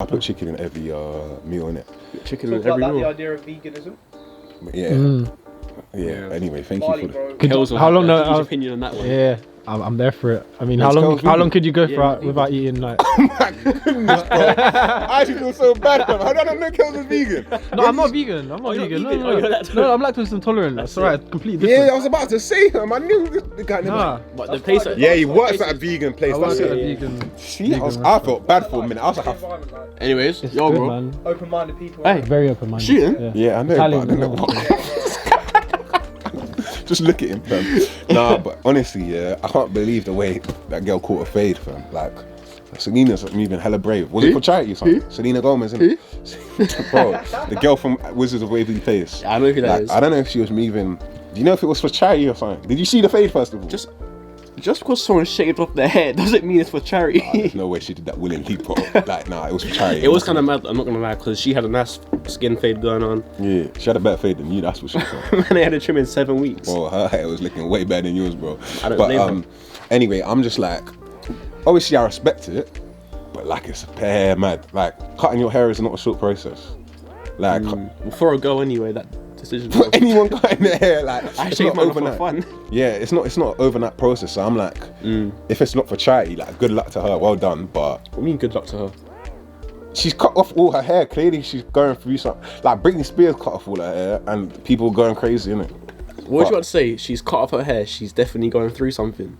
I put chicken in every meal in it. Chicken Talk in every about meal. the idea of veganism. Yeah. Anyway, thank Barley, you for bro. Kels will how have long? a huge No, opinion on that one. yeah, I'm there for it. I mean, Let's how go long? vegan. How long could you go Yeah, without eating like? I actually feel so bad, fam. How did I not know Kels was vegan? No, I'm not vegan. I'm not you're vegan. No, vegan? no, Oh, no. you're lactose No, I'm lactose intolerant. That's alright. Completely different. Yeah, I was about to say him. I knew the guy. Nah, But the place. Yeah, he works at a vegan place. I That's work at a it. vegan. See, I felt bad for a minute. I was like, Environment, like, Anyways, It's yo, good, bro. man. open-minded people. Hey. Very open-minded. Shooting? yeah, I know. Italian But I don't as know well. Just look at him, fam. Nah, but honestly, yeah, I can't believe the way that girl caught a fade, fam. Like, Selena's moving hella brave. Was it for charity or something? Selena Gomez, innit? Bro, the girl from Wizards of Waverly Place. I know who that Like, is. I don't know if she was moving. Do you know if it was for charity or something? Did you see the fade first of all? Just because someone shaved off their hair doesn't mean it's for charity. There's no way she did that willingly, bro. Like, nah, it was for charity. It was kind of mad. I'm not gonna lie, because she had a nice skin fade going on. Yeah, she had a better fade than you. That's what she said. Man, they had a trim in 7 weeks. Bro, her hair was looking way better than yours, bro. I don't blame her. Anyway, I'm just like, obviously I respect it, but like it's bare mad. Like cutting your hair is not a short process. Like For a girl anyway, that decision. for anyone cutting their hair, like I it's shave not mine for overnight. fun. Yeah, it's not an overnight process. So I'm like, if it's not for charity, like good luck to her, well done. But I mean, good luck to her. she's cut off all her hair. Clearly, she's going through something. Like Britney Spears cut off all her hair, and people going crazy, innit? What do you want to say? She's cut off her hair. She's definitely going through something.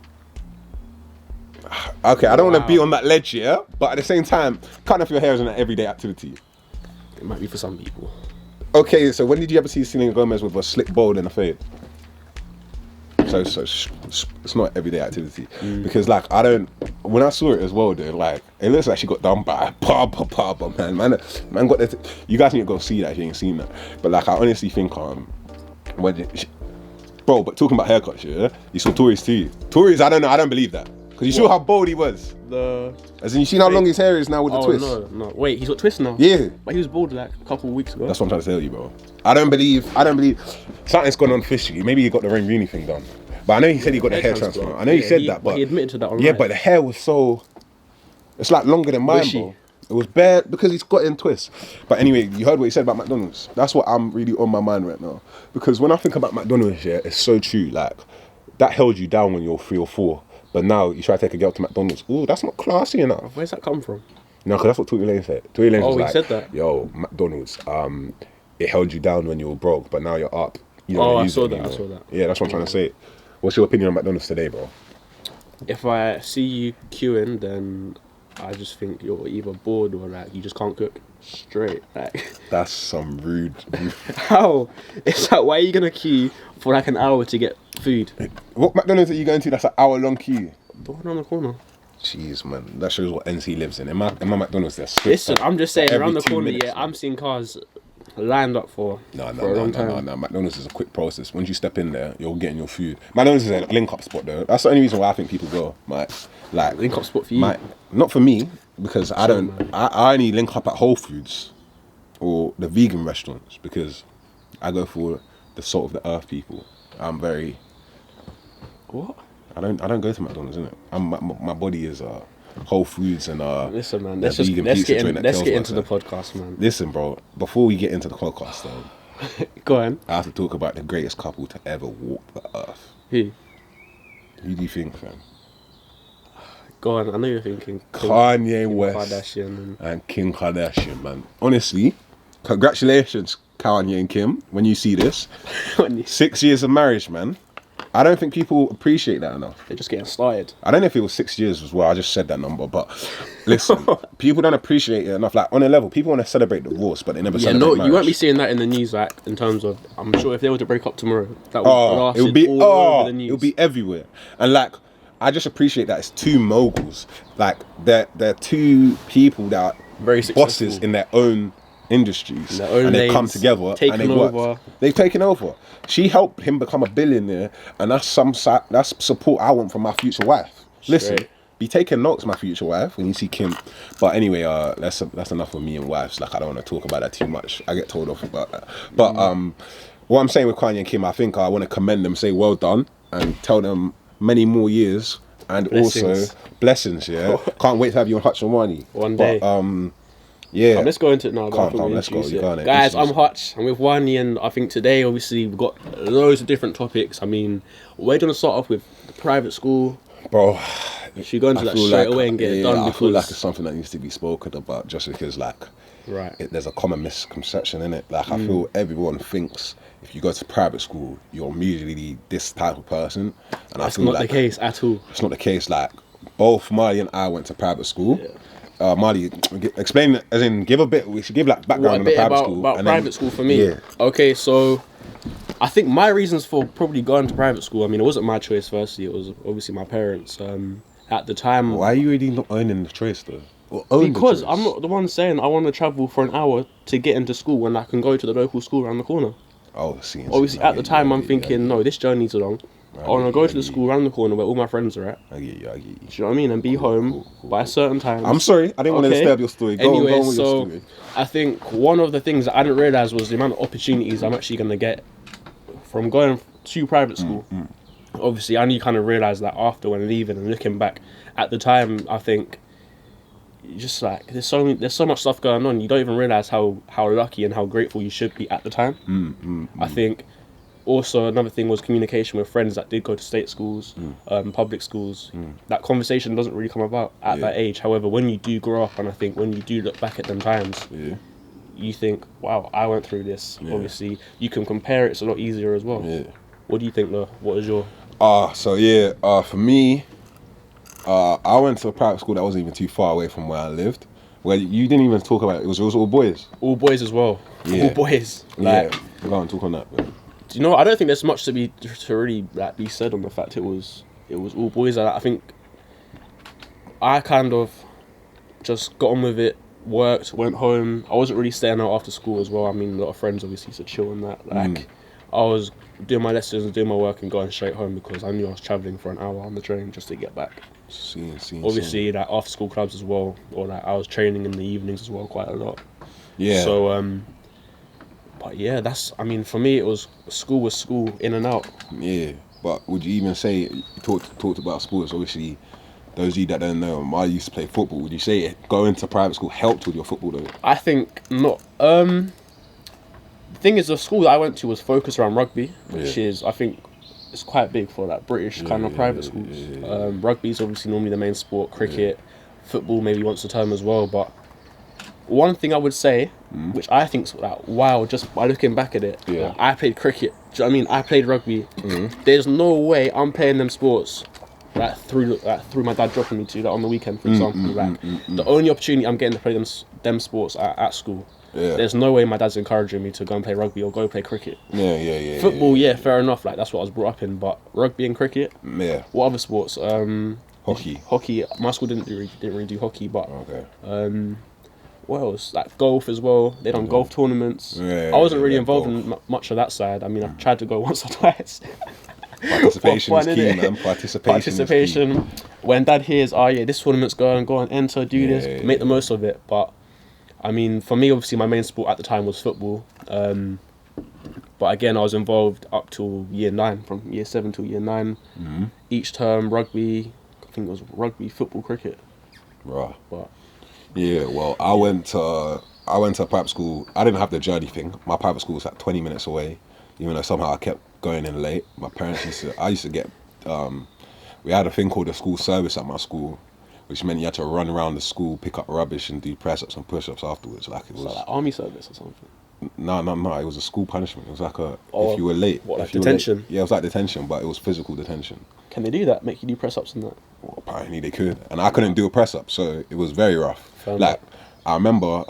Okay, I don't want to Wow. be on that ledge, yeah. But at the same time, cutting off your hair is an everyday activity. It might be for some people. Okay, so when did you ever see Selena Gomez with a slick bald and a fade? So it's not everyday activity because like when I saw it as well, dude, like it looks like she got done by a barber, man got that. You guys need to go see that if you ain't seen that. But like I honestly think bro, but talking about haircuts, yeah, you saw Tory's too. Tory's, I don't believe that because you saw how bald he was. As in, you seen how long his hair is now with the twist. No. Wait, he's got twists now. Yeah. But he was bald like a couple of weeks ago. That's what I'm trying to tell you, bro. I don't believe something's gone on fishy. Maybe he got the Rain Rooney thing done. But I know he said he got the hair transplant. I know he said that, but he admitted to that online. yeah, but the hair was so, it's like longer than mine, Bushy. bro. It was bare because he's got in twists. But anyway, you heard what he said about McDonald's. That's what I'm really on my mind right now. Because when I think about McDonald's, yeah, it's so true. Like that held you down when you were 3 or 4. But now you try to take a girl to McDonald's. Ooh, that's not classy enough. Where's that come from? No, because that's what Tory Lane said. Tory Lane was he like, said that? Yo, McDonald's, it held you down when you were broke, but now you're up. You don't Oh, wanna I use saw it that, I anymore. saw that. Yeah, that's what I'm trying to say. What's your opinion on McDonald's today, bro? If I see you queuing, then I just think you're either bored or like you just can't cook straight. Like That's some rude. how? It's like, why are you gonna queue for like an hour to get food? What McDonald's are you going to that's an hour-long queue? The one on the corner. Jeez, man. That shows what NC lives in. In my McDonald's, they're strict. Listen, I'm just saying, Every around the 2 corner, minutes, yeah, man. I'm seeing cars lined up for a long time. No. McDonald's is a quick process. Once you step in there, you're getting your food. McDonald's is a link-up spot, though. That's the only reason why I think people go. Like Link up spot for you. not for me, because I don't. I only link up at Whole Foods or the vegan restaurants because I go for the salt of the earth people. I'm very. What? I don't go to McDonald's, innit? My body is Whole Foods and Listen, man. the Let's vegan get pizza joint that let's Kels get works into the at. podcast, man. Listen, bro. Before we get into the podcast, though, Go on. I have to talk about the greatest couple to ever walk the earth. Who? Who do you think, fam? Go on. I know you're thinking Kanye Kim West Kardashian and Kim Kardashian, man. Honestly, congratulations, Kanye and Kim, when you see this. and 6 years of marriage, man. I don't think people appreciate that enough. they're just getting started. I don't know if it was 6 years as well. I just said that number, but listen, people don't appreciate it enough. Like on a level, people want to celebrate divorce, but they never Yeah, celebrate no, marriage. you won't be seeing that in the news. Like in terms of, I'm sure if they were to break up tomorrow, that would Oh, blast it would be all over the news. it would be everywhere. And like, I just appreciate that it's two moguls. Like they're two people that are Very bosses successful. in their own industries, In their own and they come lanes, together taken and they work. over. They've taken over. She helped him become a billionaire, and that's support I want from my future wife. Listen, Straight. be taking notes, my future wife, when you see Kim. But anyway, that's enough of me and wives. Like I don't want to talk about that too much. I get told off about that. But what I'm saying with Kanye and Kim, I think I want to commend them, say well done, and tell them many more years and Blessings. also blessings. Yeah, can't wait to have you on Hutch and Wani One day. But Yeah. Let's go into it now. Calm, let's go. You can't Guys, introduce I'm Hutch. I'm with Wani, and I think today, obviously, we've got loads of different topics. I mean, we're going to start off with the private school. Bro, Should we go into I that feel straight like- away and get it done? I feel Because like it's something that needs to be spoken about, just because right. there's a common misconception in it. Like, I feel everyone thinks if you go to private school, you're immediately this type of person, and That's I feel not like the case at all. it's not the case. Like, both Marley and I went to private school. Marley, explain, as in, give a bit. We should give like background on the private school. About and then- private school for me. Yeah. Okay, so I think my reasons for probably going to private school, I mean, it wasn't my choice firstly, it was obviously my parents. At the time, Why are you really not owning the choice though? Or own the because choice? I'm not the one saying I want to travel for an hour to get into school when I can go to the local school around the corner. Oh, see. Obviously, at the time, I'm thinking, no, this journey's long. I want to go to the you. school around the corner where all my friends are at. I get you. Do you know what I mean? And be home by a certain time. I'm sorry, I didn't want to Okay. disturb your story. Go Anyway, on with so your story. I think one of the things that I didn't realise was the amount of opportunities I'm actually going to get from going to private school. Obviously, I only kind of realised that after when leaving and looking back. At the time, I think just like there's so much stuff going on. You don't even realise how lucky and how grateful you should be at the time. I think also another thing was communication with friends that did go to state schools, public schools. That conversation doesn't really come about at that age. However, when you do grow up, and I think when you do look back at them times, you think, wow, I went through this. Obviously, you can compare it. It's a lot easier as well. What do you think, though? What is your... For me, I went to a private school that wasn't even too far away from where I lived. Where you didn't even talk about it. It was all boys. All boys as well. Yeah. All boys. Like, Go on, talk on that. Man. do you know? I don't think there's much to really like be said on the fact it was all boys. I think I kind of just got on with it, worked, went home. I wasn't really staying out after school as well. I mean, a lot of friends obviously used to chill and that. Like, I was doing my lessons, doing my work, and going straight home because I knew I was traveling for an hour on the train just to get back. Obviously, like after school clubs as well, or like I was training in the evenings as well quite a lot. Yeah. So, but yeah, I mean, for me, it was school, in and out. Yeah, but would you even say, you talked about sports, obviously, those of you that don't know, I used to play football. Would you say going to private school helped with your football though? I think not. The thing is, the school that I went to was focused around rugby, which is, I think, it's quite big for that British kind of private schools. Rugby is obviously normally the main sport, cricket, football maybe once a term as well, but one thing I would say, which I think's like, wow, just by looking back at it, like, I played cricket. Do you know what I mean? I played rugby. There's no way I'm playing them sports like through my dad dropping me to that on the weekend, for example. The only opportunity I'm getting to play them sports at school. There's no way my dad's encouraging me to go and play rugby or go play cricket. Football, fair enough. Like that's what I was brought up in. But rugby and cricket. What other sports? Hockey. Hockey. My school didn't really do hockey, but what else? Like golf as well. They done golf tournaments. I wasn't really involved in much of that side. I mean, I've tried to go once or twice. Participation is Fun, key, innit? man. Participation. Is key. When dad hears, oh yeah, this tournament's going, go on, enter, do this, make the most of it. But I mean, for me, obviously, my main sport at the time was football. But again, I was involved up till year 9, from year 7 till year 9. Each term, rugby. I think it was rugby, football, cricket. Right. But yeah, well, I went to a private school. I didn't have the journey thing. My private school was like 20 minutes away, even though somehow I kept going in late. My parents I used to get, we had a thing called a school service at my school, which meant you had to run around the school, pick up rubbish and do press-ups and push-ups afterwards. Like it was like army service or something. No, it was a school punishment. It was like if you were late. What, like if you were late- detention? Yeah, it was like detention, but it was physical detention. Can they do that? Make you do press-ups and that? Well, apparently they could. And I couldn't do a press-up, so it was very rough. Firm like, I remember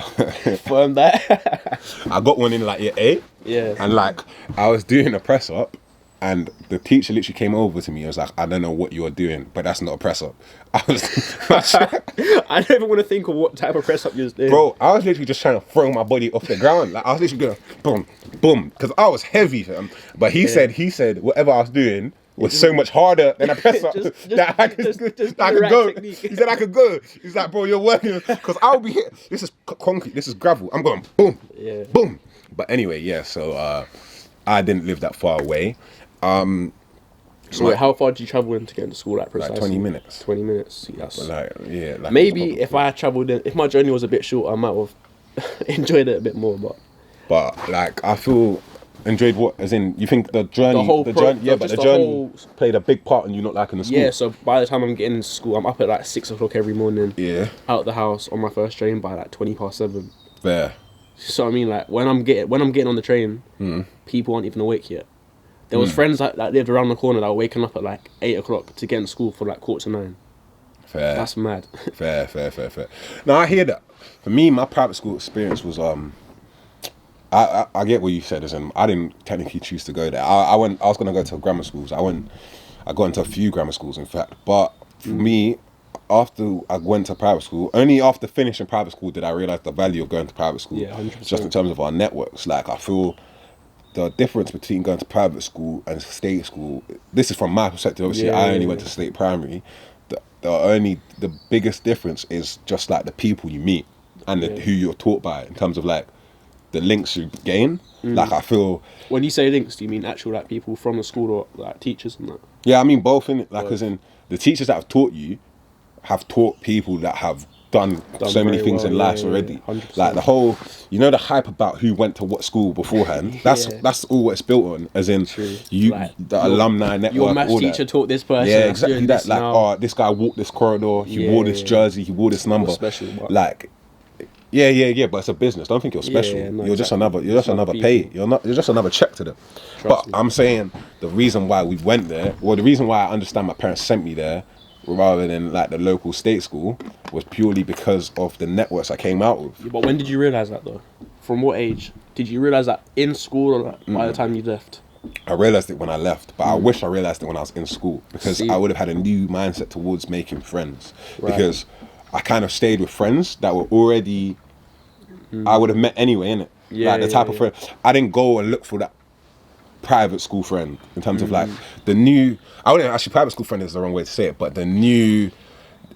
Firm that. I got one in like year 8. Yeah. And like, I was doing a press-up, and the teacher literally came over to me and was like, I don't know what you're doing, but that's not a press-up. I was... I don't even want to think of what type of press-up you was doing. Bro, I was literally just trying to throw my body off the ground. Like, I was literally going, boom, boom, because I was heavy, fam. But he said whatever I was doing was so much harder than a press-up that I could go. Technique. He said I could go. He's like, bro, you're working, because I'll be hit. This is concrete, this is gravel. I'm going boom, boom. But anyway, yeah, so I didn't live that far away. So wait, how far did you travel in to get into school, like precisely? Like 20 minutes. 20 minutes. See, that's Like, maybe if I had travelled in, if my journey was a bit shorter, I might have enjoyed it a bit more, But like, I feel enjoyed what, as in, you think the journey, yeah, but the journey played a big part in you not liking the school. Yeah, so by the time I'm getting into school, I'm up at like 6 o'clock every morning. Yeah. Out the house on my first train by like 7:20. Fair. So I mean, like when I'm getting on the train, people aren't even awake yet. There was friends that lived around the corner that were waking up at like 8 o'clock to get in school for like 8:45. Fair. That's mad. Fair. No, I hear that. For me, my private school experience was I get what you said, as in I didn't technically choose to go there. I was gonna go to grammar schools. I got into a few grammar schools, in fact. But for me, after I went to private school, only after finishing private school did I realise the value of going to private school. Yeah, 100%. Just in terms of our networks. Like, I feel the difference between going to private school and state school, this is from my perspective, obviously I only went to state primary. The biggest difference is just like the people you meet and who you're taught by, in terms of like the links you gain. Like, I feel, When you say links, do you mean actual like people from the school or like teachers and that? yeah, I mean both, in it. Like, as in, the teachers that have taught you have taught people that have done so many very things well, in life yeah, already. 100%. Like the whole, the hype about who went to what school beforehand. That's all what it's built on. As in, Like, the alumni network. Your maths all teacher that. taught this person. Yeah, that's exactly doing that. this Like, now. this guy walked this corridor. He wore this jersey. He wore this number. special, but- Like, yeah. But it's a business. Don't think you're special. no, you're just exactly. another. You're just another pay. people. You're just another check to them. Trust But me. I'm saying the reason why we went there, or the reason why I understand my parents sent me there, rather than like the local state school, was purely because of the networks I came out with. But when did you realise that though? From what age? Did you realise that in school or like, by the time you left? I realised it when I left, but I wish I realised it when I was in school, because See? I would have had a new mindset towards making friends. Right. Because I kind of stayed with friends that were already, I would have met anyway, innit? Yeah, Like the type of friend. I didn't go and look for that private school friend, in terms of like the new, I wouldn't actually, private school friend is the wrong way to say it, but the new,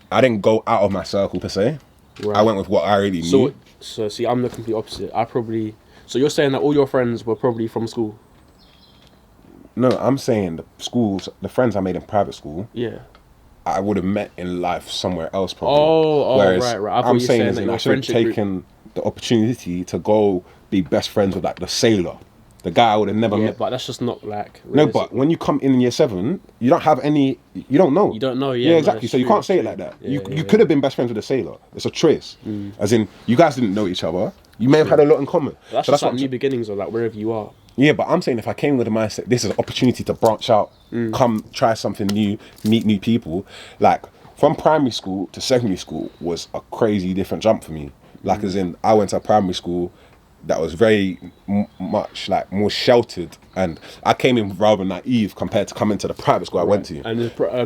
I didn't go out of my circle per se. Right. I went with what I already knew. So see, I'm the complete opposite. So you're saying that all your friends were probably from school? No, I'm saying the friends I made in private school, Yeah. I would have met in life somewhere else probably. Oh, Whereas right. I thought I'm you saying saying is that in, your I should have friendship group- taken the opportunity to go be best friends with like the sailor, the guy I would have never Yeah, met. but that's just not like. No, but when you come in year 7, you don't have any. You don't know. You don't know, yeah, Yeah, no, exactly. it's So you true, can't say it it's like that. true. You Yeah, could have been best friends with a sailor. It's a choice. As in, you guys didn't know each other. You may have had a lot in common. That's So just what like I'm new saying. beginnings or like wherever you are. Yeah, but I'm saying if I came with a mindset, this is an opportunity to branch out, come try something new, meet new people. Like, from primary school to secondary school was a crazy different jump for me. Like, as in, I went to a primary school that was very much like more sheltered, and I came in rather naive compared to coming to the private school I went to. And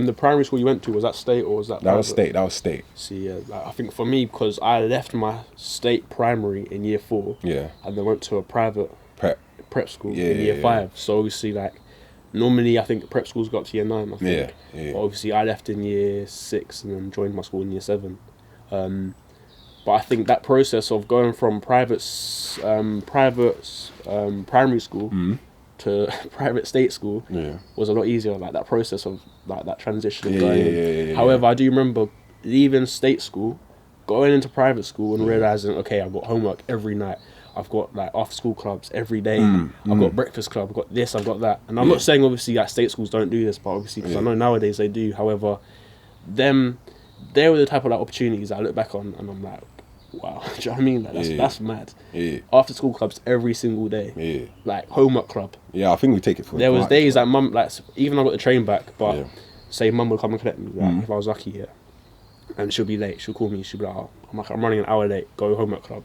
the primary school you went to, was that state or was that? That was private? state. That was state. See, yeah, like, I think for me, because I left my state primary in year 4, Yeah. and then went to a private Prep. school Yeah, in year yeah, 5. So obviously, like, normally I think prep schools got to year 9. I think. Yeah. But obviously, I left in year 6 and then joined my school in year 7. But I think that process of going from private primary school to private state school was a lot easier. Like that process of like that transition of going in. However, I do remember leaving state school, going into private school, and realizing, okay, I've got homework every night. I've got like after school clubs every day. I've got breakfast club. I've got this. I've got that. And I'm not saying obviously that state schools don't do this, but obviously because I know nowadays they do. However, they were the type of like opportunities I look back on and I'm like, wow. Do you know what I mean? Like, that's mad. Yeah. After school clubs every single day. Yeah. Like homework club. Yeah, I think we take it for There was granted. days that mum, like, even I got the train back, but Yeah. say mum would come and collect me, like, if I was lucky, yeah. And she'll be late. She'll call me. She'll be like, oh, I'm running an hour late. Go homework club.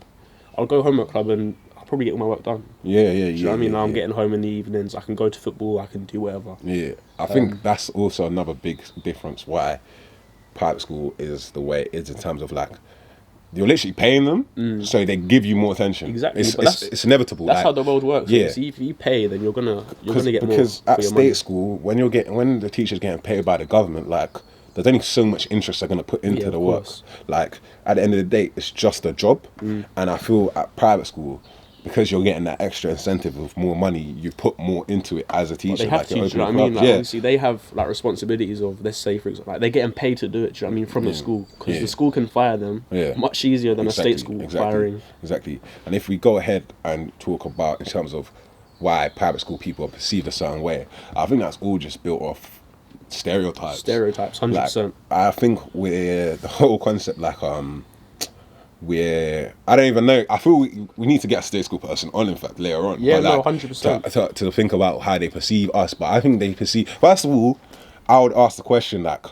I'll go homework club and I'll probably get all my work done. Yeah. Do you know what I mean? Now I'm getting home in the evenings. I can go to football. I can do whatever. Yeah, I think that's also another big difference why private school is the way it is in terms of like you're literally paying them, so they give you more attention. Exactly, it's, but it's inevitable. That's like, how the world works. Yeah. See, if you pay, then you're gonna get more because for at your state money. school when the teacher's getting paid by the government, like there's only so much interest they're gonna put into Yeah, the of work. course. Like at the end of the day, it's just a job, and I feel at private school because you're getting that extra incentive of more money, you put more into it as a teacher. They have like to, you're do you know what I opening mean? clubs. Like, Yeah. obviously, they have like responsibilities of, let's say, for example, like they're getting paid to do it. Do you know what I mean? From the school, because the school can fire them much easier than a state school firing. Exactly. And if we go ahead and talk about in terms of why private school people are perceived a certain way, I think that's all just built off stereotypes. Stereotypes, 100%. Like, I think we're the whole concept like we're, I don't even know. I feel we need to get a state school person on, in fact, later on. Yeah, but no, like, 100%. To think about how they perceive us. But I think they perceive, first of all, I would ask the question, like,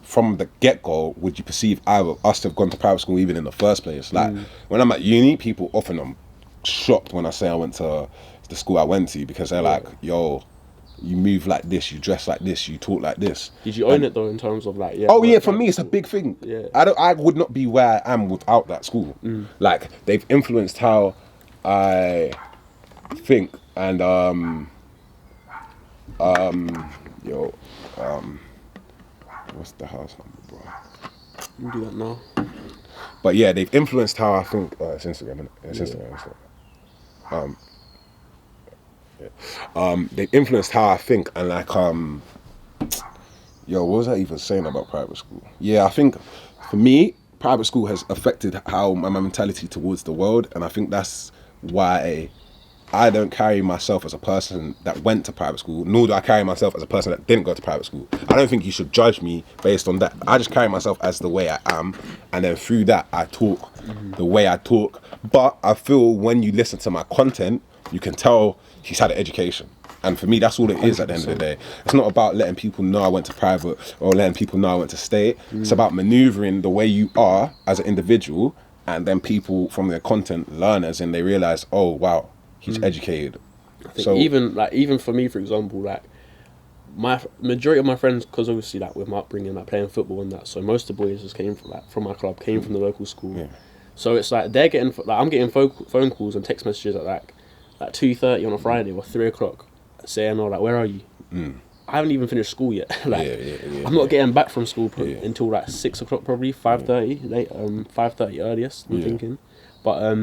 from the get-go, would you perceive us to have gone to private school even in the first place? Like, when I'm at uni, people often are shocked when I say I went to the school I went to, because they're like, yo, you move like this, you dress like this, you talk like this. Did you own it though, in terms of like, For me it's a big thing. Yeah. I would not be where I am without that school. Like, they've influenced how I think, and what's the house number, bro? You can do that now. But yeah, they've influenced how I think. It's Instagram, innit? It's Instagram. They've influenced how I think, and like, what was I even saying about private school? Yeah, I think for me, private school has affected how my mentality towards the world, and I think that's why I don't carry myself as a person that went to private school, nor do I carry myself as a person that didn't go to private school. I don't think you should judge me based on that. I just carry myself as the way I am, and then through that I talk the way I talk. But I feel when you listen to my content, you can tell he's had an education. And for me, that's all it is at the end of the day. It's not about letting people know I went to private or letting people know I went to state. It's about maneuvering the way you are as an individual, and then people from their content learn, as in they realise, oh wow, he's educated. I think even for me, for example, like my majority of my friends, because obviously like with my upbringing, like playing football and that, so most of the boys just came from my club, came from the local school. Yeah. So it's like they're getting I'm getting phone calls and text messages at like 2:30 on a Friday or 3:00 saying, "Oh, like where are you?" I haven't even finished school yet. I'm not getting back from school until like 6:00 probably, 5:30 late, 5:30 earliest. I'm thinking, but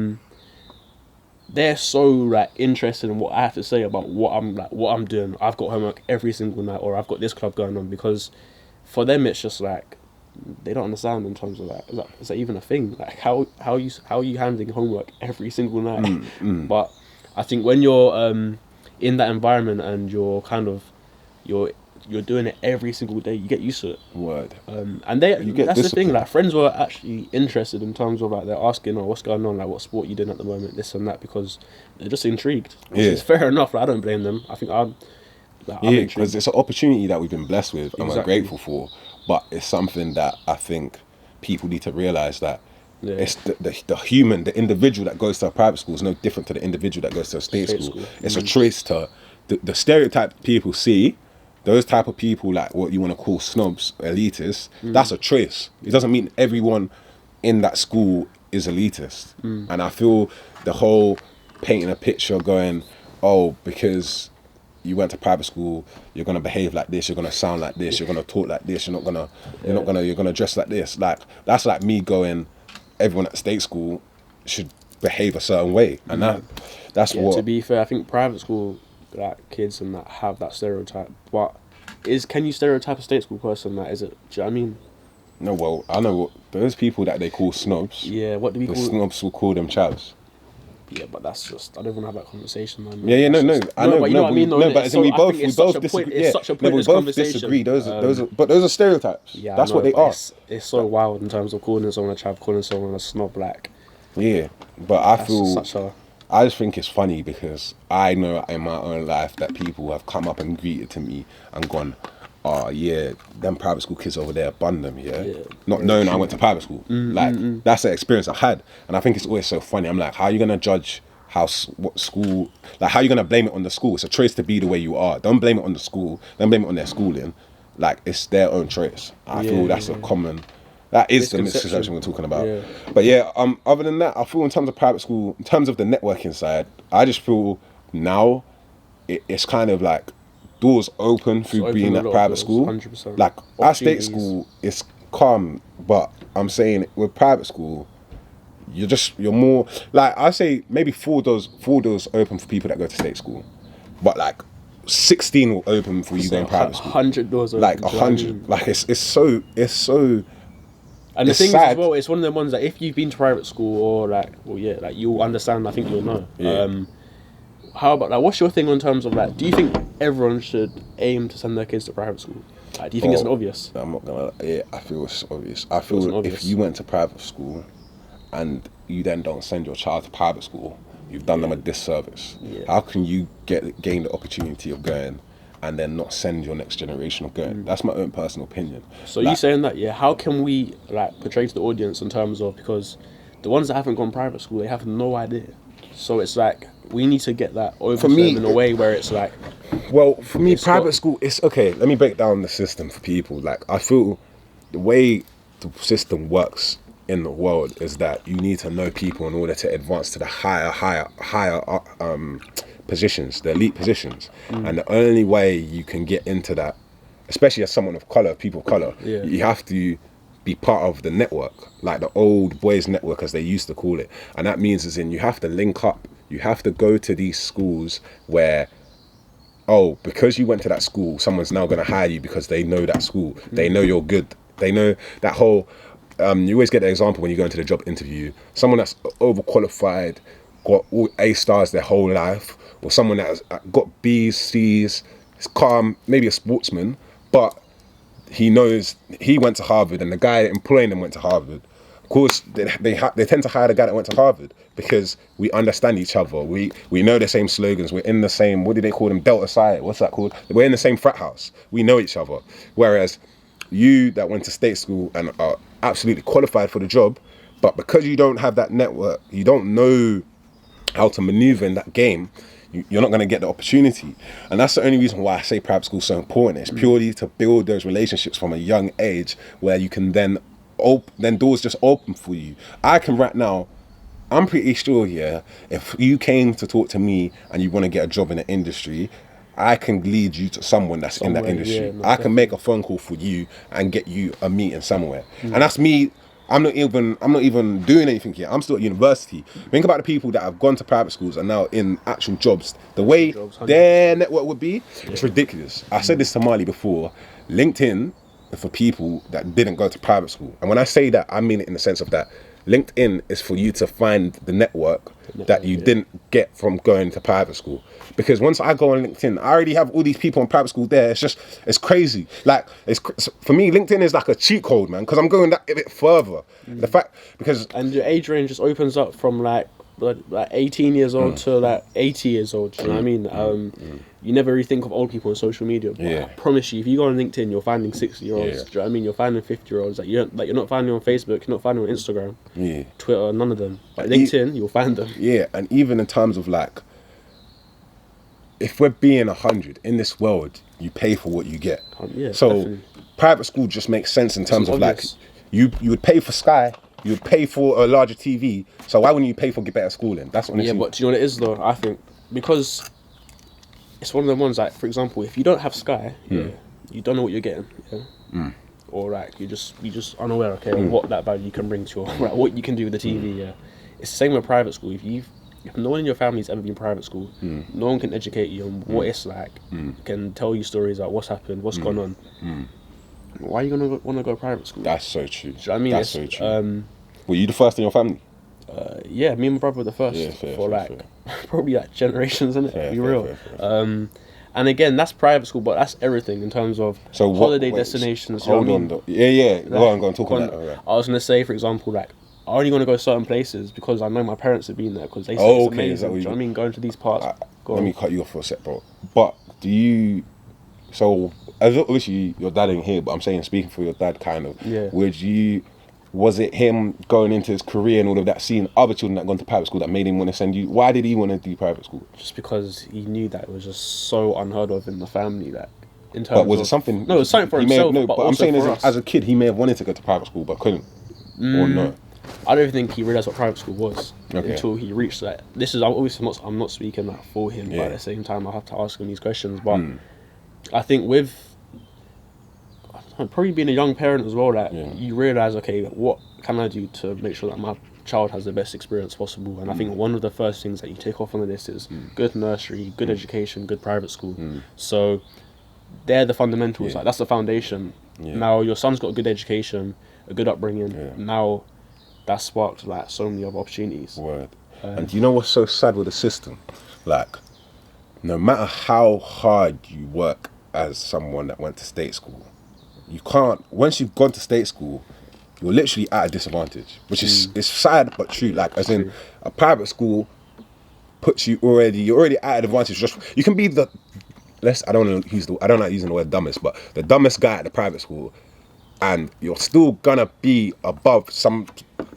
they're so like interested in what I have to say about what I'm doing. I've got homework every single night, or I've got this club going on, because for them it's just like they don't understand in terms of like, is that even a thing? Like how are you handling homework every single night? But I think when you're in that environment and you're kind of you're doing it every single day, you get used to it. Word. And that's the thing, like friends were actually interested in terms of like they're asking, oh, what's going on, like what sport you doing at the moment, this and that, because they're just intrigued. It's fair enough, like, I don't blame them. I think I'm intrigued. Because it's an opportunity that we've been blessed with and we're grateful for, but it's something that I think people need to realise that it's the human, the individual that goes to a private school is no different to the individual that goes to a state school. It's a choice to the stereotype people see. Those type of people, like what you want to call snobs, elitists, that's a choice. It doesn't mean everyone in that school is elitist. And I feel the whole painting a picture going, oh, because you went to private school, you're gonna behave like this, you're gonna sound like this, you're gonna talk like this, you're gonna dress like this. Like that's like me going, everyone at state school should behave a certain way, and that's what. To be fair, I think private school like kids and that have that stereotype, but can you stereotype a state school person? That is it? Do you know what I mean? No, well, I know those people that they call snobs. Yeah, what do we call snobs? Will call them chavs. Yeah, but that's just, I don't want to have that conversation, man. Yeah, no, I know, but you know what I mean. But we both disagree. It's such a pointless conversation. Disagree. Those are stereotypes. Yeah, that's what they are. It's so wild in terms of calling someone a chav, calling someone a snob. Like, yeah, but I just think it's funny because I know in my own life that people have come up and greeted to me and gone, oh yeah, them private school kids over there bun them, not knowing I went to private school. That's the experience I had, and I think it's always so funny. I'm like, how are you gonna judge what school? Like, how are you gonna blame it on the school? It's a choice to be the way you are. Don't blame it on the school. Don't blame it on their schooling. Like, it's their own choice. I feel that's a common. That is the misconception we're talking about. Yeah. But yeah, other than that, I feel in terms of private school, in terms of the networking side, I just feel now it's kind of like doors open through being at private school. 100%. Like at state school, it's calm, but I'm saying with private school, you're more like, I say maybe four doors open for people that go to state school, but like 16 will open for you going private school. 100 doors open. Like 100. Like it's so. And the it's thing is sad. as well, it's one of them ones that if you've been to private school or like, well, yeah, like you'll understand. I think you'll know. Yeah. How about like, what's your thing in terms of like? Do you think everyone should aim to send their kids to private school? Like, do you think it's an obvious? I'm not gonna. Yeah, I feel it's obvious. I feel if you went to private school, and you then don't send your child to private school, you've done them a disservice. Yeah. How can you gain the opportunity of going, and then not send your next generation of going? That's my own personal opinion. So like, you saying that, yeah? How can we like portray to the audience in terms of, because the ones that haven't gone private school, they have no idea. So it's like we need to get that over to them in a way where it's like. Well, for me, private school is okay. Let me break down the system for people. Like, I feel the way the system works in the world is that you need to know people in order to advance to the higher positions, the elite positions. And the only way you can get into that, especially as someone of color, people of color, you have to be part of the network, like the old boys network as they used to call it. And that means you have to link up. You have to go to these schools where, oh, because you went to that school, someone's now going to hire you because they know that school. They know you're good. They know that whole, you always get the example when you go into the job interview, someone that's overqualified, got all A stars their whole life, or someone that's got B's, C's, is calm, maybe a sportsman, but he knows he went to Harvard and the guy employing him went to Harvard. Of course, they tend to hire the guy that went to Harvard because we understand each other. We know the same slogans. We're in the same, what do they call them? Delta Psi. What's that called? We're in the same frat house. We know each other. Whereas you that went to state school and are absolutely qualified for the job, but because you don't have that network, you don't know how to maneuver in that game, you're not going to get the opportunity. And that's the only reason why I say private school is so important. It's purely to build those relationships from a young age where you can then doors just open for you. I can right now, I'm pretty sure, yeah, if you came to talk to me and you want to get a job in the industry, I can lead you to someone that's in that industry. I can make a phone call for you and get you a meeting somewhere. And that's me. I'm not even doing anything here. I'm still at university. Think about the people that have gone to private schools and now in actual jobs. The way their network would be, it's ridiculous. I said this to Marley before. LinkedIn for people that didn't go to private school. And when I say that, I mean it in the sense of that LinkedIn is for you to find the network that you didn't get from going to private school. Because once I go on LinkedIn, I already have all these people in private school there. It's crazy. Like, for me, LinkedIn is like a cheat code, man, because I'm going that a bit further. The fact, because... And your age range just opens up from like 18 years old to like 80 years old. Do you know what I mean? You never really think of old people on social media. But I promise you, if you go on LinkedIn, you're finding 60-year-olds. Do you know what I mean? You're finding 50-year-olds. Like, you're not finding on Facebook. You're not finding on Instagram. Twitter. None of them. But LinkedIn, you'll find them. Yeah, and even in terms of like, if we're being 100 in this world, you pay for what you get. So definitely. Private school just makes sense in terms of obvious. Like, you would pay for Sky. You would pay for a larger TV. So why wouldn't you pay for better schooling? That's honestly. Yeah, but do you know what it is though? I think because it's one of the ones like, for example, if you don't have Sky, you don't know what you're getting, or like you just unaware, of what that value can bring to your, what you can do with the TV. It's the same with private school. If no one in your family's ever been private school, no one can educate you on what it's like, can tell you stories about what's happened, what's gone on. Why are you gonna want to go to private school? That's so true. Do you know what I mean? That's so true. Were you the first in your family? Yeah, me and my brother were the first fair. Probably like generations, innit? Be real. And again, that's private school, but that's everything in terms of holiday destinations. Hold on, though. Yeah. Like, go on, talk on that. Right. I was gonna say, for example, like I only gonna go certain places because I know my parents have been there because they say it's amazing. Do you know what I mean? Going to these parts. Let me cut you off for a sec, bro. But do you? So, as obviously your dad ain't here, but I'm saying, speaking for your dad, kind of. Yeah. Was it him going into his career and all of that, seeing other children that gone to private school that made him want to send you? Why did he want to do private school? Just because he knew that it was just so unheard of in the family that. In terms but was it something? No, it was something for himself. But I'm saying as a kid, he may have wanted to go to private school but couldn't. Or no. I don't think he realised what private school was until he reached that. This is obviously I'm not speaking that for him, but at the same time I have to ask him these questions. But I think with probably being a young parent as well, that you realise, okay, what can I do to make sure that my child has the best experience possible. And I think one of the first things that you take off on the list is good nursery, good education, good private school. So they're the fundamentals. Like that's the foundation. Now your son's got a good education, a good upbringing. Now that sparked like so many other opportunities. Word. And do you know what's so sad with the system? Like, no matter how hard you work as someone that went to state school, you can't, once you've gone to state school, you're literally at a disadvantage, which is it's sad but true. Like, as in, a private school puts you you're already at an advantage. Just you can be the I don't like using the word dumbest, but the dumbest guy at the private school, and you're still gonna be above some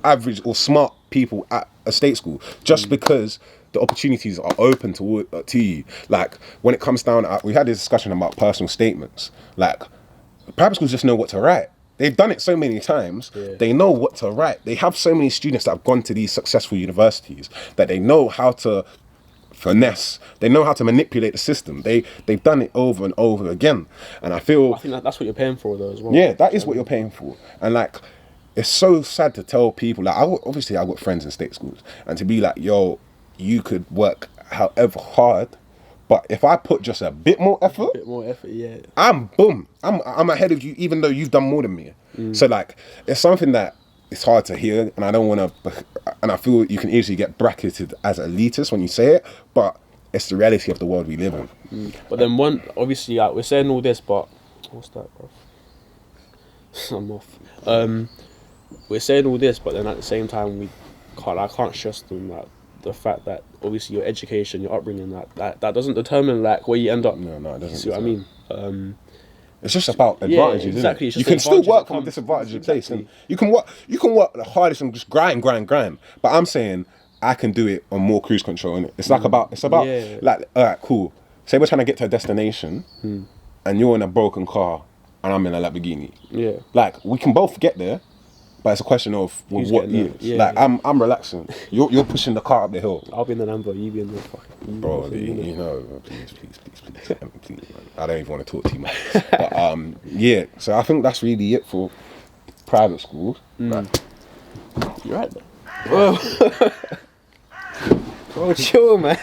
average or smart people at a state school just because the opportunities are open to you. Like, when it comes down, we had this discussion about personal statements. Like, private schools just know what to write. They've done it so many times. They know what to write. They have so many students that have gone to these successful universities that they know how to finesse. They know how to manipulate the system. They've done it over and over again. And I think that's what you're paying for though as well. Yeah, that is what you're paying for. And like, it's so sad to tell people, like, obviously I've got friends in state schools, and to be like, yo, you could work however hard, but if I put just a bit more effort, yeah, I'm ahead of you, even though you've done more than me. So like, it's something that it's hard to hear, and I don't want to, and I feel you can easily get bracketed as elitist when you say it, but it's the reality of the world we live in. But then obviously, like, we're saying all this, but what's that, bro? I'm off. We're saying all this, but then at the same time, I can't stress them that the fact that obviously your education, your upbringing, that doesn't determine like where you end up. No, it doesn't. You see what I mean? It's just about advantages, exactly. Isn't it? You can still work from a disadvantaged place, and you can work the hardest and just grind. But I'm saying I can do it on more cruise control, and it's like about like, all right, cool. Say we're trying to get to a destination, and you're in a broken car, and I'm in a Lamborghini. Yeah, like, we can both get there. But it's a question of what years. I'm relaxing. You're pushing the car up the hill. I'll be in the Lambo, you be in the fucking... Bro, you know, please, man. I don't even want to talk to you, man. But yeah, so I think that's really it for private schools. You're right, though. Bro, chill, man.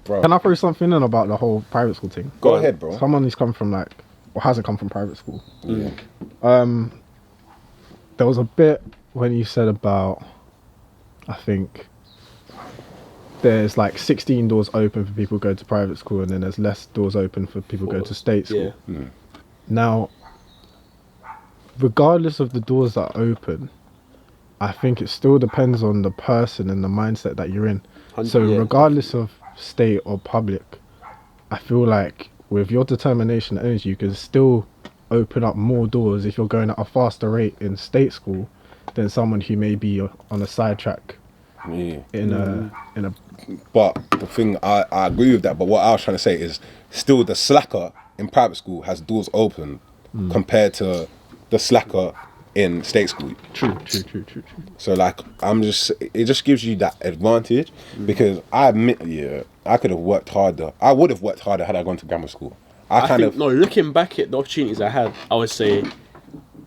Bro. Can I throw something in about the whole private school thing? Go ahead, bro. Someone who's come from like, or hasn't come from private school. There was a bit when you said about, I think, there's like 16 doors open for people who go to private school, and then there's less doors open for people who go to state school. Yeah. Now, regardless of the doors that are open, I think it still depends on the person and the mindset that you're in. So regardless of state or public, I feel like with your determination and energy, you can still open up more doors if you're going at a faster rate in state school than someone who may be on a sidetrack in a But the thing, I agree with that, but what I was trying to say is still the slacker in private school has doors open compared to the slacker in state school. True. So like, it just gives you that advantage, because I admit, I could have worked harder. I would have worked harder had I gone to grammar school. Looking back at the opportunities I had, I would say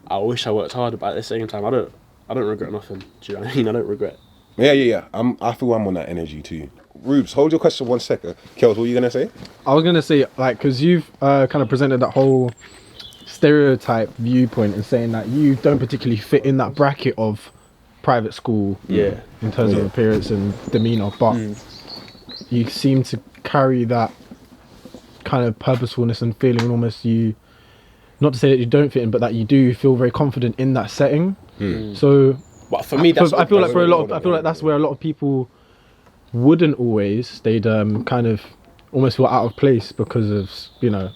I wish I worked harder, but at the same time, I don't regret nothing. Do you know what I mean? I don't regret. Yeah. I feel I'm on that energy too. Rubes, hold your question 1 second. Kels, what were you gonna say? I was gonna say, like, because you've kind of presented that whole stereotype viewpoint and saying that you don't particularly fit in that bracket of private school in terms of appearance and demeanor, but you seem to carry that kind of purposefulness and feeling almost not to say that you don't fit in, but that you do feel very confident in that setting. So, but for me, I feel like that's where a lot of people wouldn't always. They'd kind of almost feel out of place because of, you know,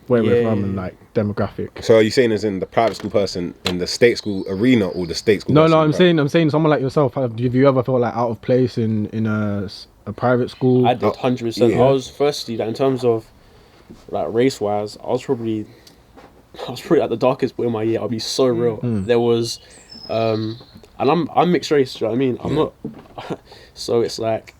where we're from and like demographic. So are you saying as in the private school person in the state school arena or the state school? No, I'm saying someone like yourself. Have you ever felt like out of place in a private school? I did 100%. I was firstly, like, in terms of like race wise, I was probably at the darkest point in my year. I'll be so real. There was and I'm mixed race, do you know what I mean? I'm not so it's like,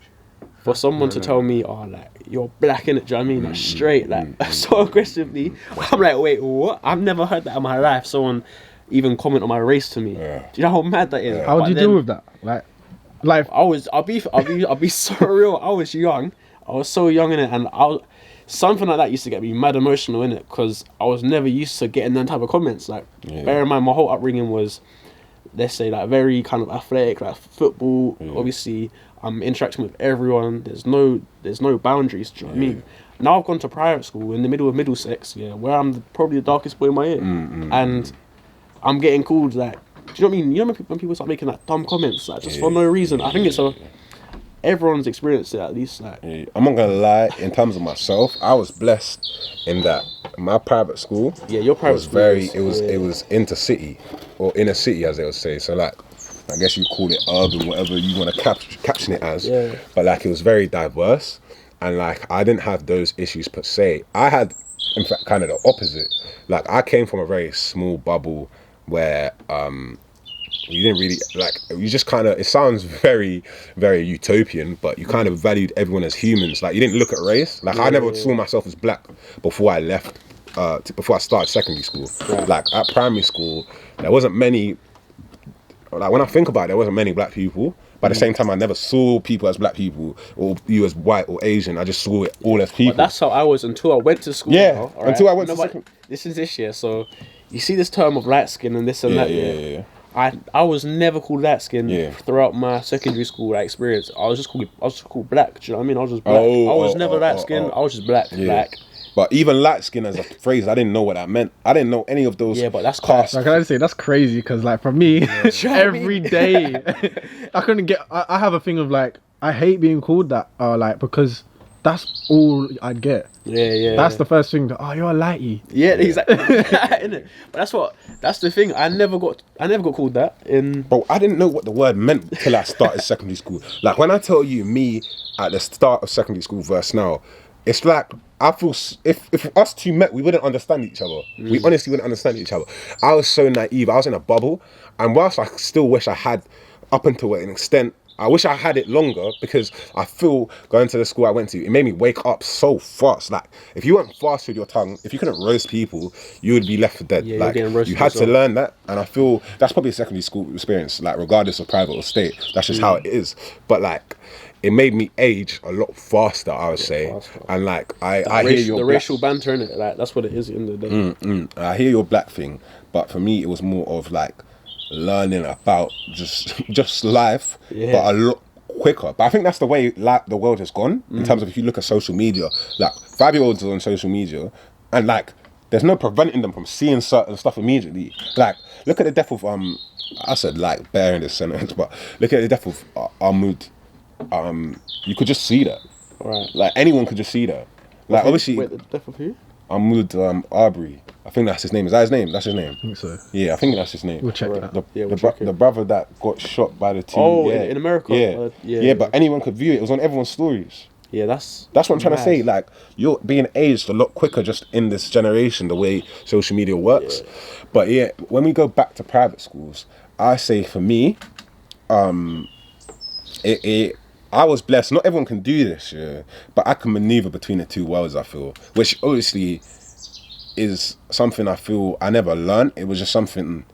for someone to tell me, oh, like, you're black in it, do you know what I mean? Like, straight, like, so aggressively, I'm like, wait, what? I've never heard that in my life. Someone even comment on my race to me. Yeah. Do you know how mad that is? How would you deal with that? Like, I'll be so real. I was young. I was so young in it, and something like that used to get me mad emotional in it because I was never used to getting them type of comments. Like, bear in mind, my whole upbringing was, let's say, like very kind of athletic, like football. Obviously, I'm interacting with everyone. There's no boundaries. Do you know what I mean? Now I've gone to private school in the middle of Middlesex, where I'm probably the darkest boy in my year, and I'm getting called like, do you know what I mean? You know when people start making like dumb comments, like just for no reason. I think it's everyone's experienced it at least. Like, I'm not gonna lie. In terms of myself, I was blessed in that my private school. Yeah, your private was school very. was, It was intercity or inner city, as they would say. So like, I guess you call it urban, whatever you want to caption it as. Yeah. But like, it was very diverse, and like, I didn't have those issues per se. I had, in fact, kind of the opposite. Like, I came from a very small bubble where you didn't really like, you just kind of, it sounds very, very utopian, but you kind of valued everyone as humans. Like, you didn't look at race. Like, I never saw myself as black before I left, before I started secondary school. Like, at primary school, there wasn't many, like, when I think about it, there wasn't many black people. But at the same time, I never saw people as black people or you as white or Asian. I just saw it all as people. But that's how I was until I went to school. Yeah, now, until I went to second. This is this year, so you see this term of light skin and this and that. Yeah. I was never called light skin throughout my secondary school experience. I was just called black. Do you know what I mean? I was just black. I was never light skin. I was just black. Black. But even light skin as a phrase, I didn't know what that meant. I didn't know any of those. Yeah, but that's casts. like I say, that's crazy because like for me, every day, I couldn't get. I have a thing of like, I hate being called that. Like because that's all I'd get. Yeah. That's the first thing. Oh, you're a lighty. Yeah, exactly. Innit? But that's the thing. I never got called that. Bro, I didn't know what the word meant till I started secondary school. Like when I tell you me at the start of secondary school versus now, it's like I feel if us two met, we wouldn't understand each other. We honestly wouldn't understand each other. I was so naive. I was in a bubble, and whilst I still wish I had, up until an extent, I wish I had it longer because I feel going to the school I went to, it made me wake up so fast. Like if you went fast with your tongue, if you couldn't roast people, you would be left for dead. Yeah, like you had to learn that, and I feel that's probably a secondary school experience. Like regardless of private or state, that's just how it is. But like, it made me age a lot faster, I would say. Faster. And like, I hear your racial banter in it. Like that's what it is at the end of the day. I hear your black thing, but for me, it was more of like learning about just life, but a lot quicker. But I think that's the way like the world has gone in terms of if you look at social media. Like 5-year-olds are on social media, and like there's no preventing them from seeing certain stuff immediately. Like look at the death of I said like bearing this sentence, but look at the death of Ahmad. You could just see that. Right. Like anyone could just see that. Like obviously. Wait, the death of who? Ahmad Arbery. I think that's his name. Is that his name? That's his name. I think so. Yeah, I think that's his name. We'll check that. The brother that got shot by the two. Oh, in America. Yeah, but anyone could view it. It was on everyone's stories. Yeah, that's what I'm trying to say. Like you're being aged a lot quicker just in this generation, the way social media works. Yeah. But yeah, when we go back to private schools, I say for me, I was blessed. Not everyone can do this, but I can maneuver between the two worlds, I feel. Which obviously is something I feel I never learned. It was just something,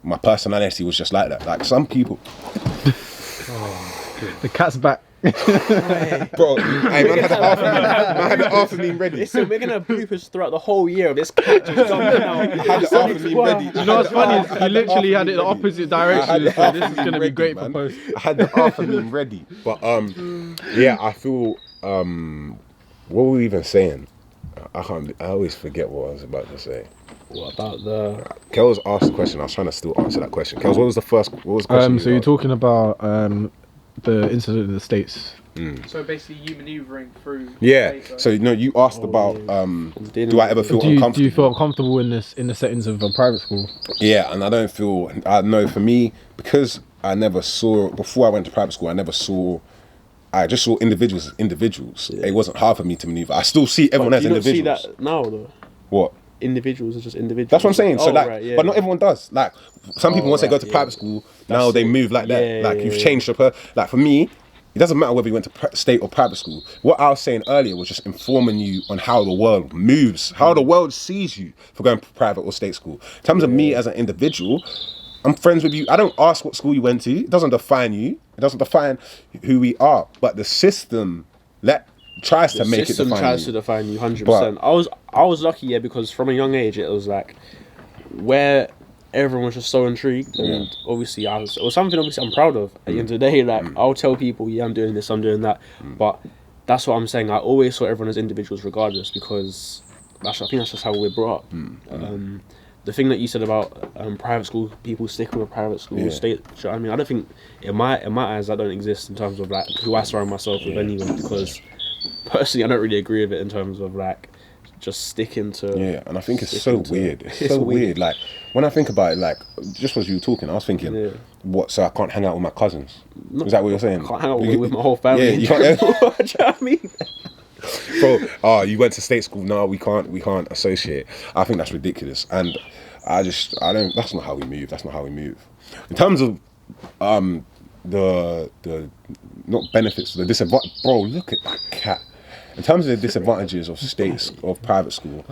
my personality was just like that. Like some people... The cat's back. Bro, hey, man had the half of me ready. Listen, we're gonna bloopers throughout the whole year of this cat just jumping out. I had the half of me ready. You know what's funny is you literally had it the opposite direction. So this is gonna be great for post. I had the half of me ready. But yeah, I feel what were we even saying? I always forget what I was about to say. What about the... Kels asked the question. I was trying to still answer that question. Kels, what was the question? So you're talking about the incident in the States. So basically you manoeuvring through... Yeah, so you asked about do I ever feel uncomfortable? Do you feel comfortable in the settings of a private school? Yeah, and I know for me, because I never saw, before I went to private school, I just saw individuals as individuals. Yeah. It wasn't hard for me to maneuver. I still see everyone as individuals. See that now though? What? Individuals are just individuals. That's what I'm saying. So but not everyone does. Like some people once they go to private school, now they move like that. Like you've changed like for me, It doesn't matter whether you went to state or private school. What I was saying earlier was just informing you on how the world moves, how the world sees you for going to private or state school. In terms of me as an individual, I'm friends with you. I don't ask what school you went to. It doesn't define you. It doesn't define who we are. But the system tries to make it define you. The system tries to define you 100%. I was lucky, yeah, because from a young age, it was like where everyone was just so intrigued, and obviously it was something obviously I'm proud of. At the end of the day, like I'll tell people, yeah, I'm doing this, I'm doing that, but that's what I'm saying. I always saw everyone as individuals, regardless, because I think that's just how we're brought up. The thing that you said about private school, people sticking with private school, state. I mean, I don't think in my eyes that don't exist in terms of like who I surround myself with anyway. Because personally, I don't really agree with it in terms of like just sticking to. Yeah, and I think it's so weird. It's so weird. Like when I think about it, like just as you were talking, I was thinking, what? So I can't hang out with my cousins? Is that what you're saying? I can't hang out with my whole family. Yeah, you can't. Do you know what I mean? Bro, you went to state school. No, we can't associate. I think that's ridiculous, and I don't. That's not how we move. That's not how we move. In terms of the not benefits, the disadvantage. Bro, look at that cat. In terms of the disadvantages of private school,